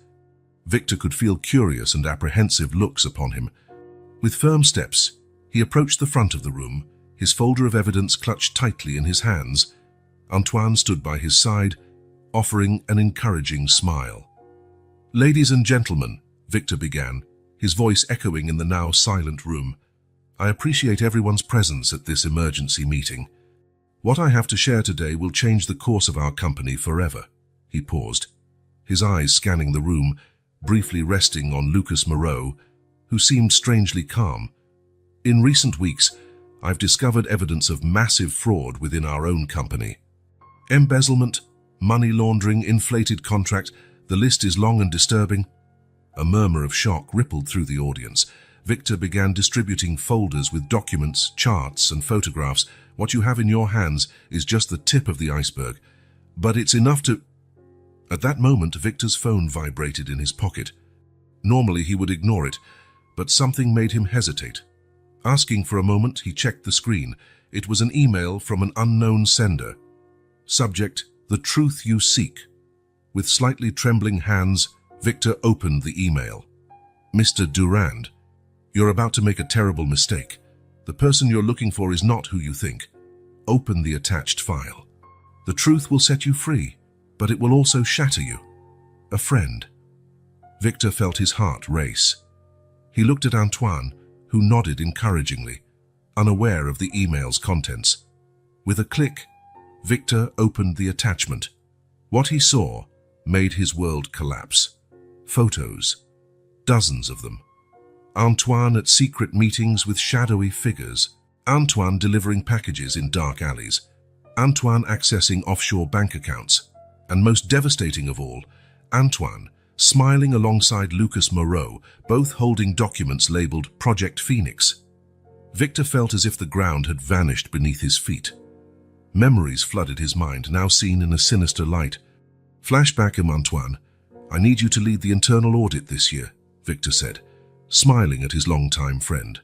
Victor could feel curious and apprehensive looks upon him. With firm steps, he approached the front of the room, his folder of evidence clutched tightly in his hands. Antoine stood by his side, offering an encouraging smile. "Ladies and gentlemen," Victor began, his voice echoing in the now silent room, "I appreciate everyone's presence at this emergency meeting. What I have to share today will change the course of our company forever." He paused, his eyes scanning the room, briefly resting on Lucas Moreau, who seemed strangely calm. "In recent weeks, I've discovered evidence of massive fraud within our own company. Embezzlement, money laundering, inflated contract, the list is long and disturbing." A murmur of shock rippled through the audience. Victor began distributing folders with documents, charts, and photographs. "What you have in your hands is just the tip of the iceberg, but it's enough to—" At that moment, Victor's phone vibrated in his pocket. Normally he would ignore it, but something made him hesitate. Asking for a moment, he checked the screen. It was an email from an unknown sender. Subject, "The truth you seek." With slightly trembling hands, Victor opened the email. "Mr. Durand, you're about to make a terrible mistake. The person you're looking for is not who you think. Open the attached file. The truth will set you free, but it will also shatter you. A friend." Victor felt his heart race. He looked at Antoine, who nodded encouragingly, unaware of the email's contents. With a click, Victor opened the attachment. What he saw made his world collapse. Photos, dozens of them. Antoine at secret meetings with shadowy figures. Antoine delivering packages in dark alleys. Antoine accessing offshore bank accounts. And most devastating of all, Antoine smiling alongside Lucas Moreau, both holding documents labeled Project Phoenix. Victor felt as if the ground had vanished beneath his feet. Memories flooded his mind, now seen in a sinister light. "Flashback, Antoine. I need you to lead the internal audit this year," Victor said, smiling at his longtime friend.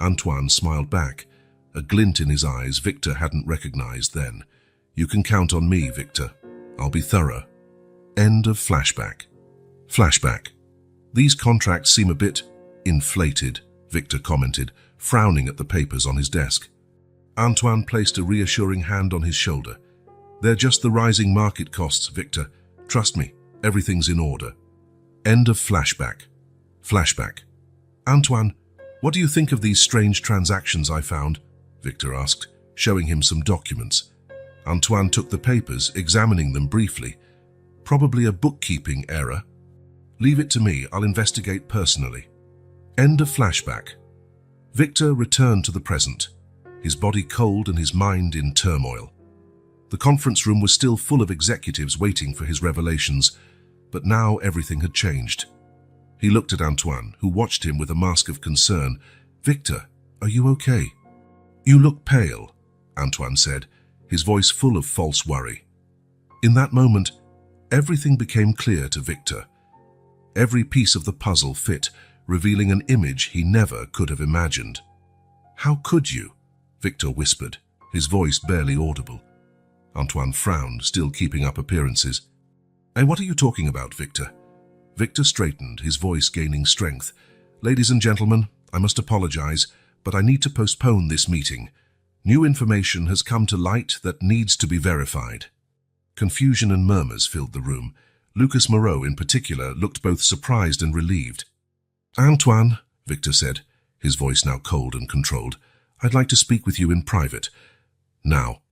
Antoine smiled back, a glint in his eyes Victor hadn't recognized then. "You can count on me, Victor. I'll be thorough." End of flashback. Flashback. "These contracts seem a bit inflated," Victor commented, frowning at the papers on his desk. Antoine placed a reassuring hand on his shoulder. "They're just the rising market costs, Victor. Trust me, everything's in order." End of flashback. Flashback. "Antoine, what do you think of these strange transactions I found?" Victor asked, showing him some documents. Antoine took the papers, examining them briefly. "Probably a bookkeeping error. Leave it to me, I'll investigate personally." End of flashback. Victor returned to the present, his body cold and his mind in turmoil. The conference room was still full of executives waiting for his revelations, but now everything had changed. He looked at Antoine, who watched him with a mask of concern. "Victor, are you okay?" "You look pale," Antoine said, his voice full of false worry. In that moment, everything became clear to Victor. Every piece of the puzzle fit, revealing an image he never could have imagined. "How could you?" Victor whispered, his voice barely audible. Antoine frowned, still keeping up appearances. "Hey, what are you talking about, Victor?" Victor straightened, his voice gaining strength. "Ladies and gentlemen, I must apologize, but I need to postpone this meeting. New information has come to light that needs to be verified." Confusion and murmurs filled the room. Lucas Moreau, in particular, looked both surprised and relieved. "Antoine," Victor said, his voice now cold and controlled, I'd like to speak with you in private. Now."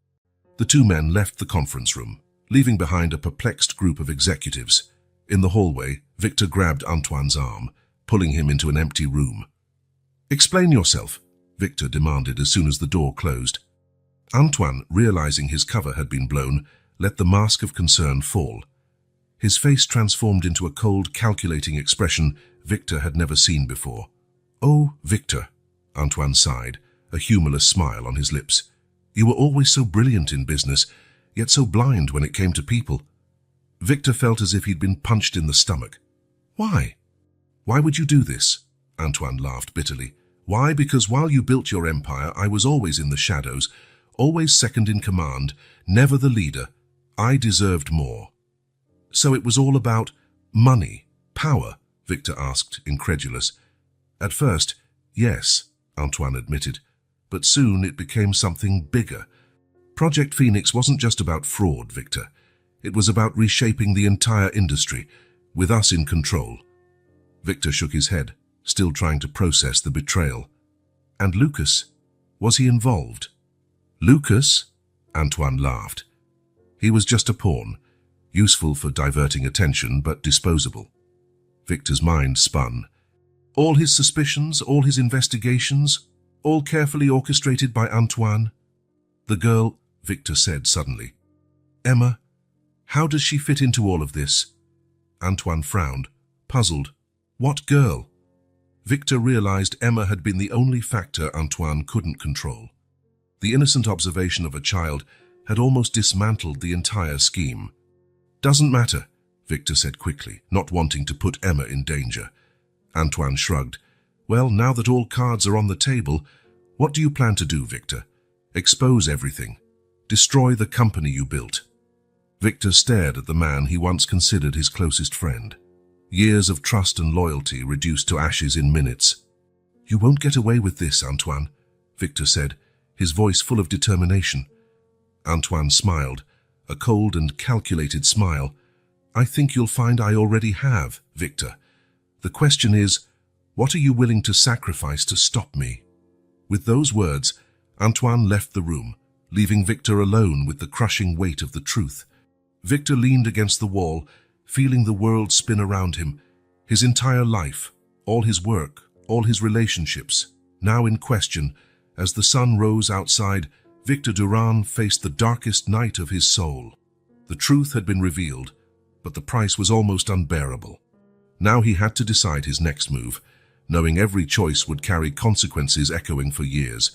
The two men left the conference room, leaving behind a perplexed group of executives. In the hallway, Victor grabbed Antoine's arm, pulling him into an empty room. "Explain yourself," Victor demanded as soon as the door closed. Antoine, realizing his cover had been blown, let the mask of concern fall. His face transformed into a cold, calculating expression Victor had never seen before. "Oh, Victor," Antoine sighed, a humorless smile on his lips. "You were always so brilliant in business, yet so blind when it came to people." Victor felt as if he'd been punched in the stomach. "Why? Why would you do this?" Antoine laughed bitterly. "Why? Because while you built your empire, I was always in the shadows, always second in command, never the leader. I deserved more." "So it was all about money, power?" Victor asked, incredulous. "At first, yes," Antoine admitted, "but soon it became something bigger. Project Phoenix wasn't just about fraud, Victor. It was about reshaping the entire industry, with us in control." Victor shook his head, still trying to process the betrayal. "And Lucas? Was he involved?" "Lucas?" Antoine laughed. "He was just a pawn, useful for diverting attention, but disposable." Victor's mind spun. All his suspicions, all his investigations, all carefully orchestrated by Antoine. "The girl," Victor said suddenly. "Emma, how does she fit into all of this?" Antoine frowned, puzzled. "What girl?" Victor realized Emma had been the only factor Antoine couldn't control. The innocent observation of a child had almost dismantled the entire scheme. "Doesn't matter," Victor said quickly, not wanting to put Emma in danger. Antoine shrugged. "Well, now that all cards are on the table, what do you plan to do, Victor? Expose everything. Destroy the company you built." Victor stared at the man he once considered his closest friend. Years of trust and loyalty reduced to ashes in minutes. "You won't get away with this, Antoine," Victor said, his voice full of determination. Antoine smiled, a cold and calculated smile. "I think you'll find I already have, Victor. The question is, what are you willing to sacrifice to stop me?" With those words, Antoine left the room, leaving Victor alone with the crushing weight of the truth. Victor leaned against the wall, feeling the world spin around him. His entire life, all his work, all his relationships, now in question. As the sun rose outside, Victor Durand faced the darkest night of his soul. The truth had been revealed, but the price was almost unbearable. Now he had to decide his next move, knowing every choice would carry consequences echoing for years.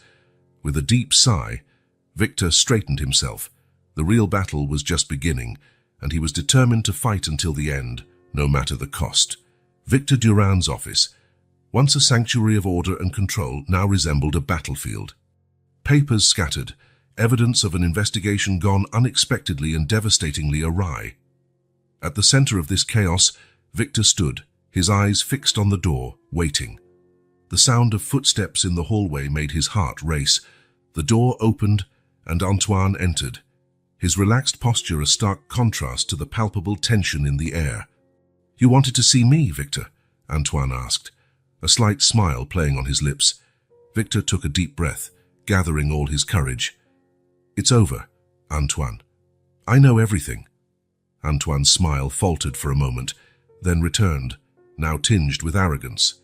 With a deep sigh, Victor straightened himself. The real battle was just beginning, and he was determined to fight until the end, no matter the cost. Victor Durand's office, once a sanctuary of order and control, now resembled a battlefield. Papers scattered, evidence of an investigation gone unexpectedly and devastatingly awry. At the center of this chaos, Victor stood, his eyes fixed on the door, waiting. The sound of footsteps in the hallway made his heart race. The door opened, and Antoine entered, his relaxed posture a stark contrast to the palpable tension in the air. "You wanted to see me, Victor?" Antoine asked, a slight smile playing on his lips. Victor took a deep breath, gathering all his courage. "It's over, Antoine. I know everything." Antoine's smile faltered for a moment, then returned, now tinged with arrogance.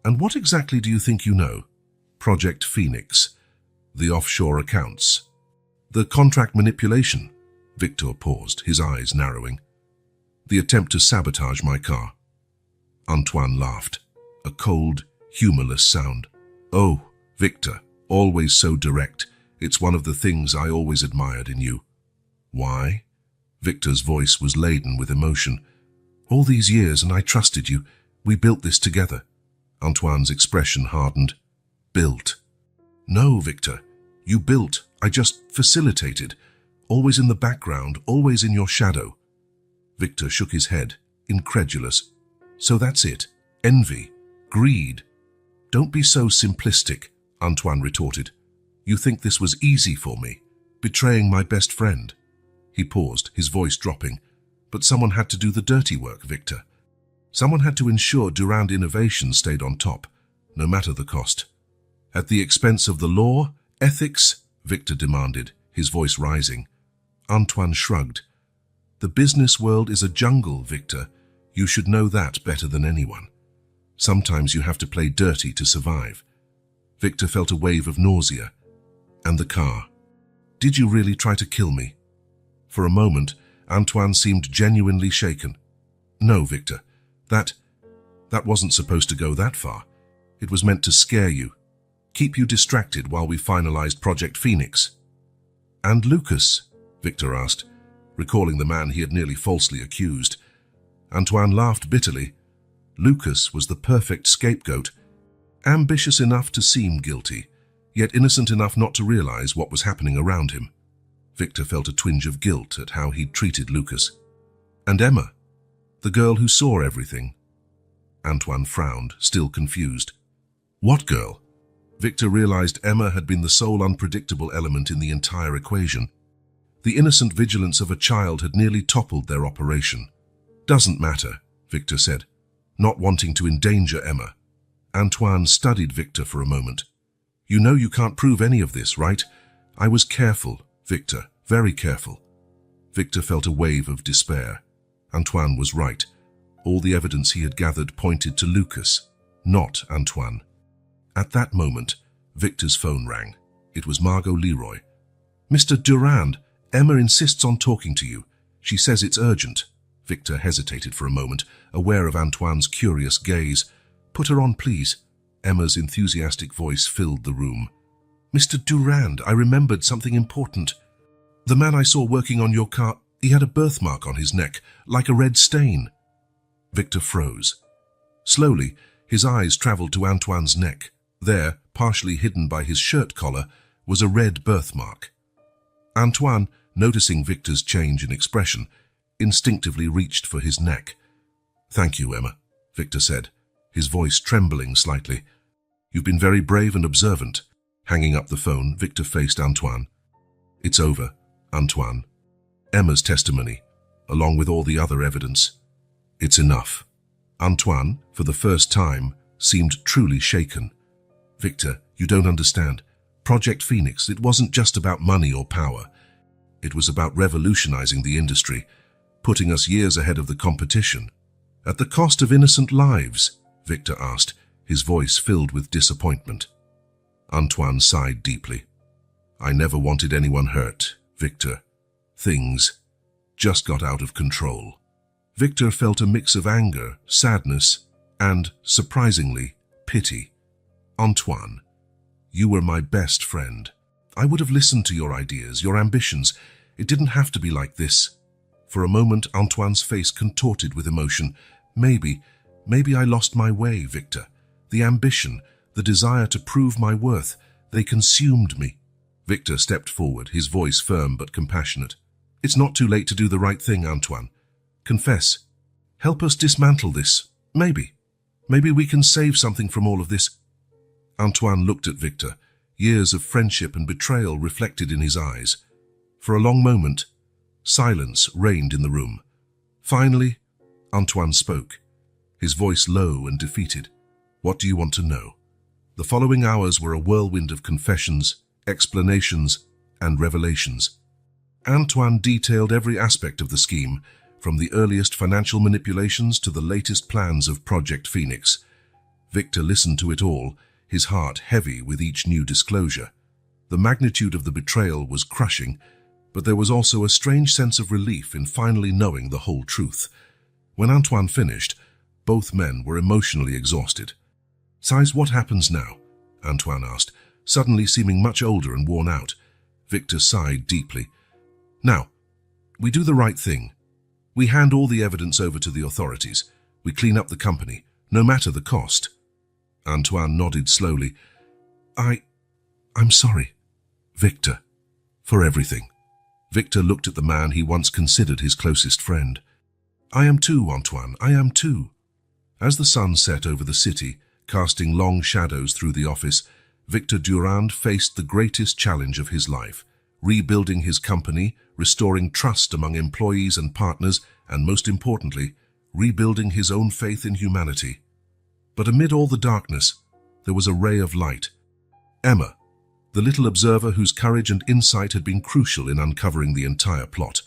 "And what exactly do you think you know?" "Project Phoenix, the offshore accounts, the contract manipulation." Victor paused, his eyes narrowing. "The attempt to sabotage my car." Antoine laughed, a cold, humorless sound. "Oh, Victor, always so direct. It's one of the things I always admired in you." "Why?" Victor's voice was laden with emotion. "All these years, and I trusted you. We built this together." Antoine's expression hardened. "Built?" "No, Victor. You built. I just facilitated. Always in the background, always in your shadow." Victor shook his head, incredulous. "So that's it? Envy? Greed?" "Don't be so simplistic," Antoine retorted. "You think this was easy for me, betraying my best friend?" He paused, his voice dropping. "But someone had to do the dirty work, Victor. Someone had to ensure Durand Innovation stayed on top, no matter the cost. At the expense of the law, ethics? Victor demanded, his voice rising. Antoine shrugged. The business world is a jungle, Victor. You should know that better than anyone. Sometimes you have to play dirty to survive. Victor felt a wave of nausea. And the car. Did you really try to kill me? For a moment, Antoine seemed genuinely shaken. No, Victor. That wasn't supposed to go that far. It was meant to scare you. Keep you distracted while we finalized Project Phoenix. And Lucas? Victor asked, recalling the man he had nearly falsely accused. Antoine laughed bitterly. Lucas was the perfect scapegoat, ambitious enough to seem guilty, yet innocent enough not to realize what was happening around him. Victor felt a twinge of guilt at how he'd treated Lucas. And Emma, the girl who saw everything. Antoine frowned, still confused. What girl? Victor realized Emma had been the sole unpredictable element in the entire equation. The innocent vigilance of a child had nearly toppled their operation. Doesn't matter, Victor said, not wanting to endanger Emma. Antoine studied Victor for a moment. You know you can't prove any of this, right? I was careful, Victor, very careful. Victor felt a wave of despair. Antoine was right. All the evidence he had gathered pointed to Lucas, not Antoine. At that moment, Victor's phone rang. It was Margot Leroy. Mr. Durand, Emma insists on talking to you. She says it's urgent. Victor hesitated for a moment, aware of Antoine's curious gaze. Put her on, please. Emma's enthusiastic voice filled the room. Mr. Durand, I remembered something important. The man I saw working on your car, he had a birthmark on his neck, like a red stain. Victor froze. Slowly, his eyes traveled to Antoine's neck. There, partially hidden by his shirt collar, was a red birthmark. Antoine, noticing Victor's change in expression, instinctively reached for his neck. Thank you, Emma, Victor said, his voice trembling slightly. You've been very brave and observant. Hanging up the phone, Victor faced Antoine. It's over, Antoine. Emma's testimony, along with all the other evidence. It's enough. Antoine, for the first time, seemed truly shaken. Victor, you don't understand. Project Phoenix, it wasn't just about money or power. It was about revolutionizing the industry, putting us years ahead of the competition. At the cost of innocent lives, Victor asked, his voice filled with disappointment. Antoine sighed deeply. I never wanted anyone hurt, Victor. Things just got out of control. Victor felt a mix of anger, sadness, and, surprisingly, pity. Antoine, you were my best friend. I would have listened to your ideas, your ambitions. It didn't have to be like this. For a moment, Antoine's face contorted with emotion. Maybe I lost my way, Victor. The ambition, the desire to prove my worth, they consumed me. Victor stepped forward, his voice firm but compassionate. It's not too late to do the right thing, Antoine. Confess. Help us dismantle this. Maybe we can save something from all of this. Antoine looked at Victor, years of friendship and betrayal reflected in his eyes. For a long moment, silence reigned in the room. Finally, Antoine spoke, his voice low and defeated. What do you want to know? The following hours were a whirlwind of confessions, explanations, and revelations. Antoine detailed every aspect of the scheme, from the earliest financial manipulations to the latest plans of Project Phoenix. Victor listened to it all, his heart heavy with each new disclosure. The magnitude of the betrayal was crushing, but there was also a strange sense of relief in finally knowing the whole truth. When Antoine finished, both men were emotionally exhausted. Size, what happens now? Antoine asked, suddenly seeming much older and worn out. Victor sighed deeply. Now, we do the right thing. We hand all the evidence over to the authorities. We clean up the company, no matter the cost. Antoine nodded slowly. I'm sorry, Victor, for everything. Victor looked at the man he once considered his closest friend. I am too, Antoine, I am too. As the sun set over the city, casting long shadows through the office, Victor Durand faced the greatest challenge of his life, rebuilding his company, restoring trust among employees and partners, and most importantly, rebuilding his own faith in humanity. But amid all the darkness, there was a ray of light. Emma, the little observer whose courage and insight had been crucial in uncovering the entire plot.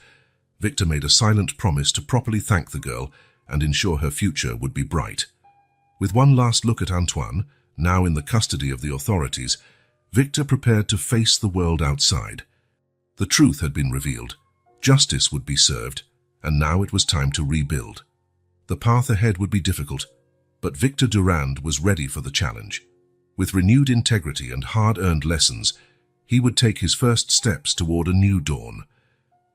Victor made a silent promise to properly thank the girl and ensure her future would be bright. With one last look at Antoine, now in the custody of the authorities, Victor prepared to face the world outside. The truth had been revealed, justice would be served, and now it was time to rebuild. The path ahead would be difficult, but Victor Durand was ready for the challenge. With renewed integrity and hard-earned lessons, he would take his first steps toward a new dawn.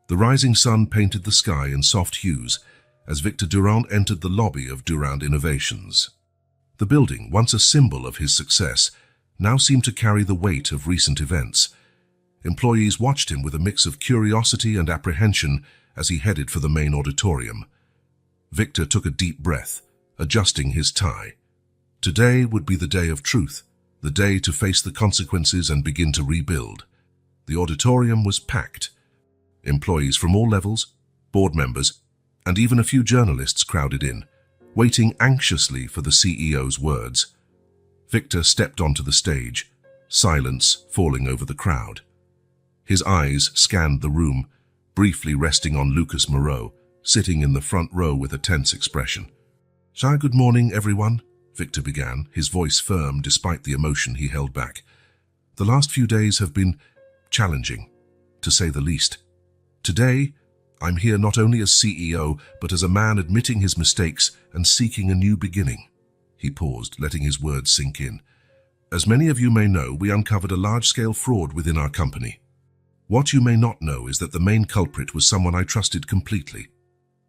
The rising sun painted the sky in soft hues as Victor Durand entered the lobby of Durand Innovations. The building, once a symbol of his success, now seemed to carry the weight of recent events. Employees watched him with a mix of curiosity and apprehension as he headed for the main auditorium. Victor took a deep breath, adjusting his tie. Today would be the day of truth, the day to face the consequences and begin to rebuild. The auditorium was packed. Employees from all levels, board members, and even a few journalists crowded in, waiting anxiously for the CEO's words. Victor stepped onto the stage, silence falling over the crowd. His eyes scanned the room, briefly resting on Lucas Moreau, sitting in the front row with a tense expression. "Good morning, everyone," Victor began, his voice firm despite the emotion he held back. "The last few days have been challenging, to say the least. Today, I'm here not only as CEO, but as a man admitting his mistakes and seeking a new beginning." He paused, letting his words sink in. "As many of you may know, we uncovered a large-scale fraud within our company. What you may not know is that the main culprit was someone I trusted completely,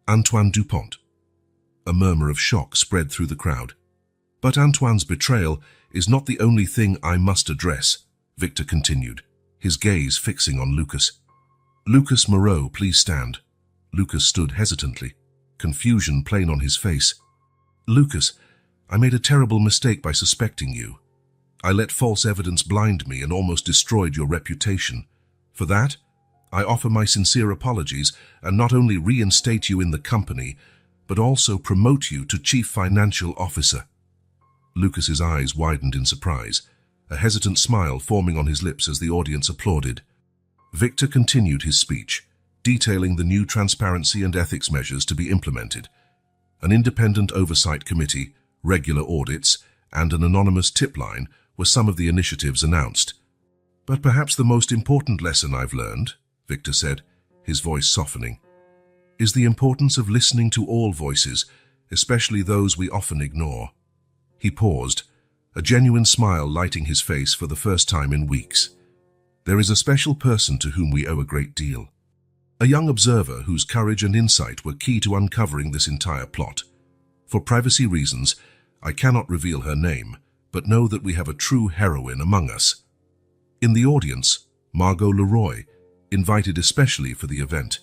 Antoine Dupont." A murmur of shock spread through the crowd. "But Antoine's betrayal is not the only thing I must address," Victor continued, his gaze fixing on Lucas. "Lucas Moreau, please stand." Lucas stood hesitantly, confusion plain on his face. "Lucas, I made a terrible mistake by suspecting you. I let false evidence blind me and almost destroyed your reputation. For that, I offer my sincere apologies and not only reinstate you in the company, but also promote you to Chief Financial Officer." Lucas's eyes widened in surprise, a hesitant smile forming on his lips as the audience applauded. Victor continued his speech, detailing the new transparency and ethics measures to be implemented. An independent oversight committee, regular audits, and an anonymous tip line were some of the initiatives announced. "But perhaps the most important lesson I've learned," Victor said, his voice softening, "is the importance of listening to all voices, especially those we often ignore." He paused, a genuine smile lighting his face for the first time in weeks. "There is a special person to whom we owe a great deal. A young observer whose courage and insight were key to uncovering this entire plot. For privacy reasons, I cannot reveal her name, but know that we have a true heroine among us." In the audience, Margot Leroy, invited especially for the event,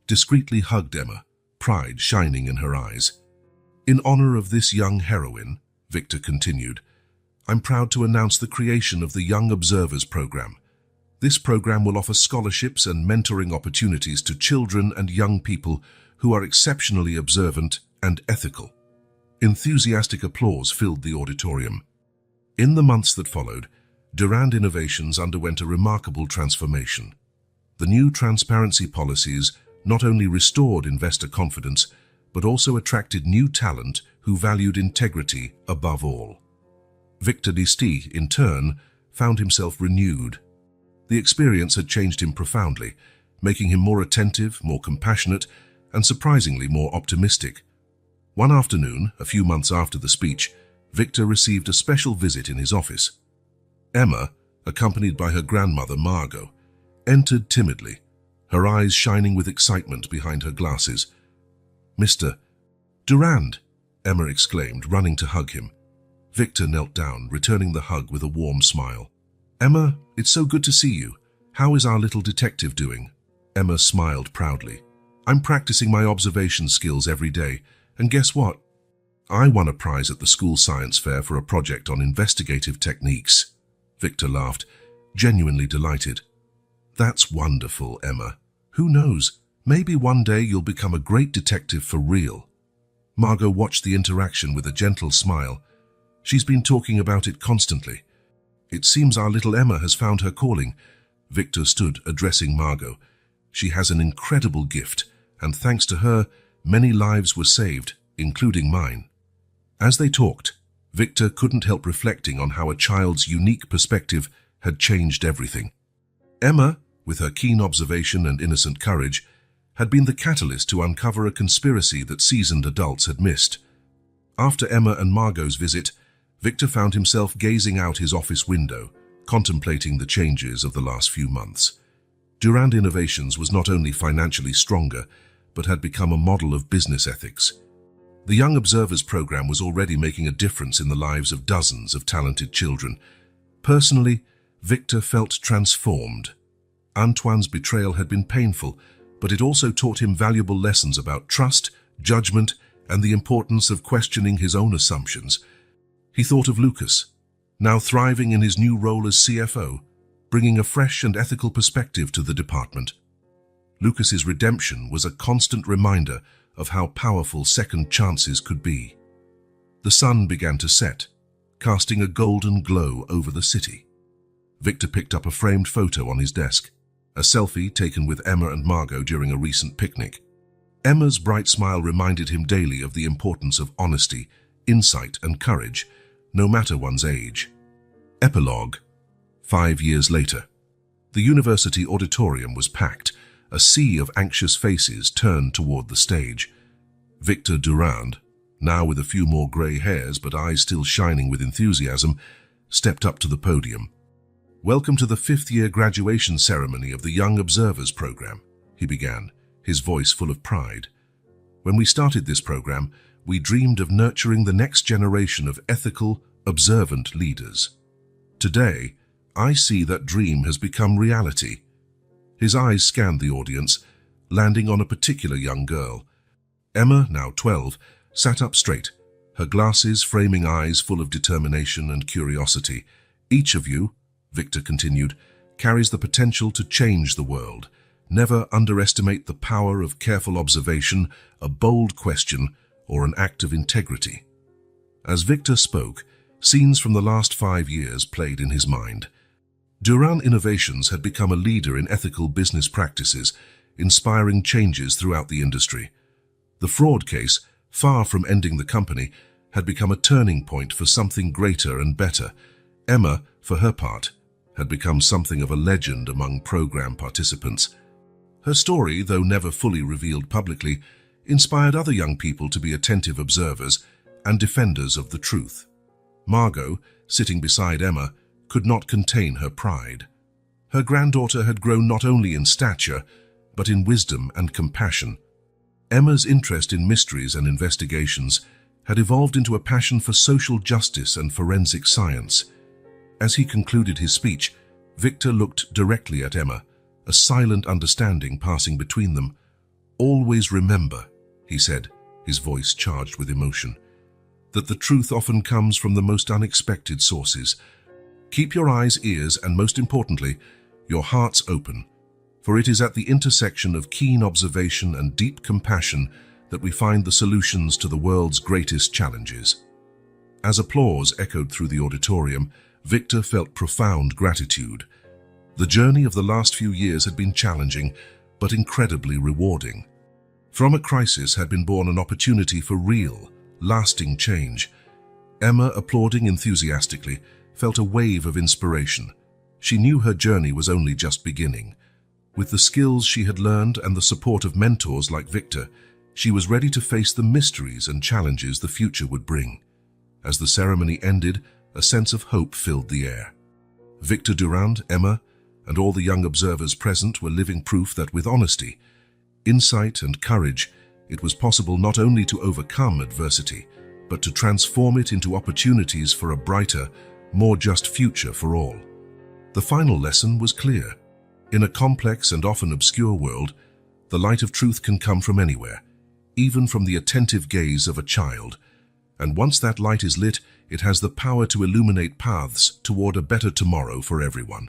discreetly hugged Emma, pride shining in her eyes. "In honor of this young heroine," Victor continued, "I'm proud to announce the creation of the Young Observers Program. This program will offer scholarships and mentoring opportunities to children and young people who are exceptionally observant and ethical." Enthusiastic applause filled the auditorium. In the months that followed, Durand Innovations underwent a remarkable transformation. The new transparency policies not only restored investor confidence, but also attracted new talent who valued integrity above all. Victor Disty, in turn, found himself renewed. The experience had changed him profoundly, making him more attentive, more compassionate, and surprisingly more optimistic. One afternoon, a few months after the speech, Victor received a special visit in his office. Emma, accompanied by her grandmother Margot, entered timidly, her eyes shining with excitement behind her glasses. "Mr. Durand," Emma exclaimed, running to hug him. Victor knelt down, returning the hug with a warm smile. "Emma, it's so good to see you. How is our little detective doing?" Emma smiled proudly. "I'm practicing my observation skills every day, and guess what? I won a prize at the school science fair for a project on investigative techniques." Victor laughed, genuinely delighted. "That's wonderful, Emma. Who knows, maybe one day you'll become a great detective for real." Margot watched the interaction with a gentle smile. She's been talking about it constantly. It seems our little Emma has found her calling. Victor stood, addressing Margot. She has an incredible gift, and thanks to her, many lives were saved, including mine. As they talked, Victor couldn't help reflecting on how a child's unique perspective had changed everything. Emma, with her keen observation and innocent courage, had been the catalyst to uncover a conspiracy that seasoned adults had missed. After Emma and Margot's visit, Victor found himself gazing out his office window, contemplating the changes of the last few months. Durand Innovations was not only financially stronger, but had become a model of business ethics. The Young Observers program was already making a difference in the lives of dozens of talented children. Personally, Victor felt transformed. Antoine's betrayal had been painful, but it also taught him valuable lessons about trust, judgment, and the importance of questioning his own assumptions. He thought of Lucas, now thriving in his new role as CFO, bringing a fresh and ethical perspective to the department. Lucas's redemption was a constant reminder of how powerful second chances could be. The sun began to set, casting a golden glow over the city. Victor picked up a framed photo on his desk, a selfie taken with Emma and Margot during a recent picnic. Emma's bright smile reminded him daily of the importance of honesty, insight, and courage, no matter one's age. Epilogue. 5 years later. The university auditorium was packed. A sea of anxious faces turned toward the stage. Victor Durand, now with a few more grey hairs but eyes still shining with enthusiasm, stepped up to the podium. "Welcome to the 5th-year graduation ceremony of the Young Observers program," he began, his voice full of pride. "When we started this program, we dreamed of nurturing the next generation of ethical, observant leaders. Today, I see that dream has become reality." His eyes scanned the audience, landing on a particular young girl. Emma, now 12, sat up straight, her glasses framing eyes full of determination and curiosity. "Each of you," Victor continued, "carries the potential to change the world. Never underestimate the power of careful observation, a bold question, or an act of integrity." As Victor spoke, scenes from the last 5 years played in his mind. Durand Innovations had become a leader in ethical business practices, inspiring changes throughout the industry. The fraud case, far from ending the company, had become a turning point for something greater and better. Emma, for her part, had become something of a legend among program participants. Her story, though never fully revealed publicly, inspired other young people to be attentive observers and defenders of the truth. Margot, sitting beside Emma, could not contain her pride. Her granddaughter had grown not only in stature, but in wisdom and compassion. Emma's interest in mysteries and investigations had evolved into a passion for social justice and forensic science. As he concluded his speech, Victor looked directly at Emma, a silent understanding passing between them. "Always remember," he said, his voice charged with emotion, "that the truth often comes from the most unexpected sources. Keep your eyes, ears, and most importantly, your hearts open, for it is at the intersection of keen observation and deep compassion that we find the solutions to the world's greatest challenges." As applause echoed through the auditorium, Victor felt profound gratitude. The journey of the last few years had been challenging, but incredibly rewarding. From a crisis had been born an opportunity for real, lasting change. Emma, applauding enthusiastically, felt a wave of inspiration. She knew her journey was only just beginning. With the skills she had learned and the support of mentors like Victor, she was ready to face the mysteries and challenges the future would bring. As the ceremony ended, a sense of hope filled the air. Victor Durand, Emma, and all the young observers present were living proof that with honesty, insight, and courage, it was possible not only to overcome adversity, but to transform it into opportunities for a brighter, more just future for all. The final lesson was clear. In a complex and often obscure world, the light of truth can come from anywhere, even from the attentive gaze of a child. And once that light is lit, it has the power to illuminate paths toward a better tomorrow for everyone.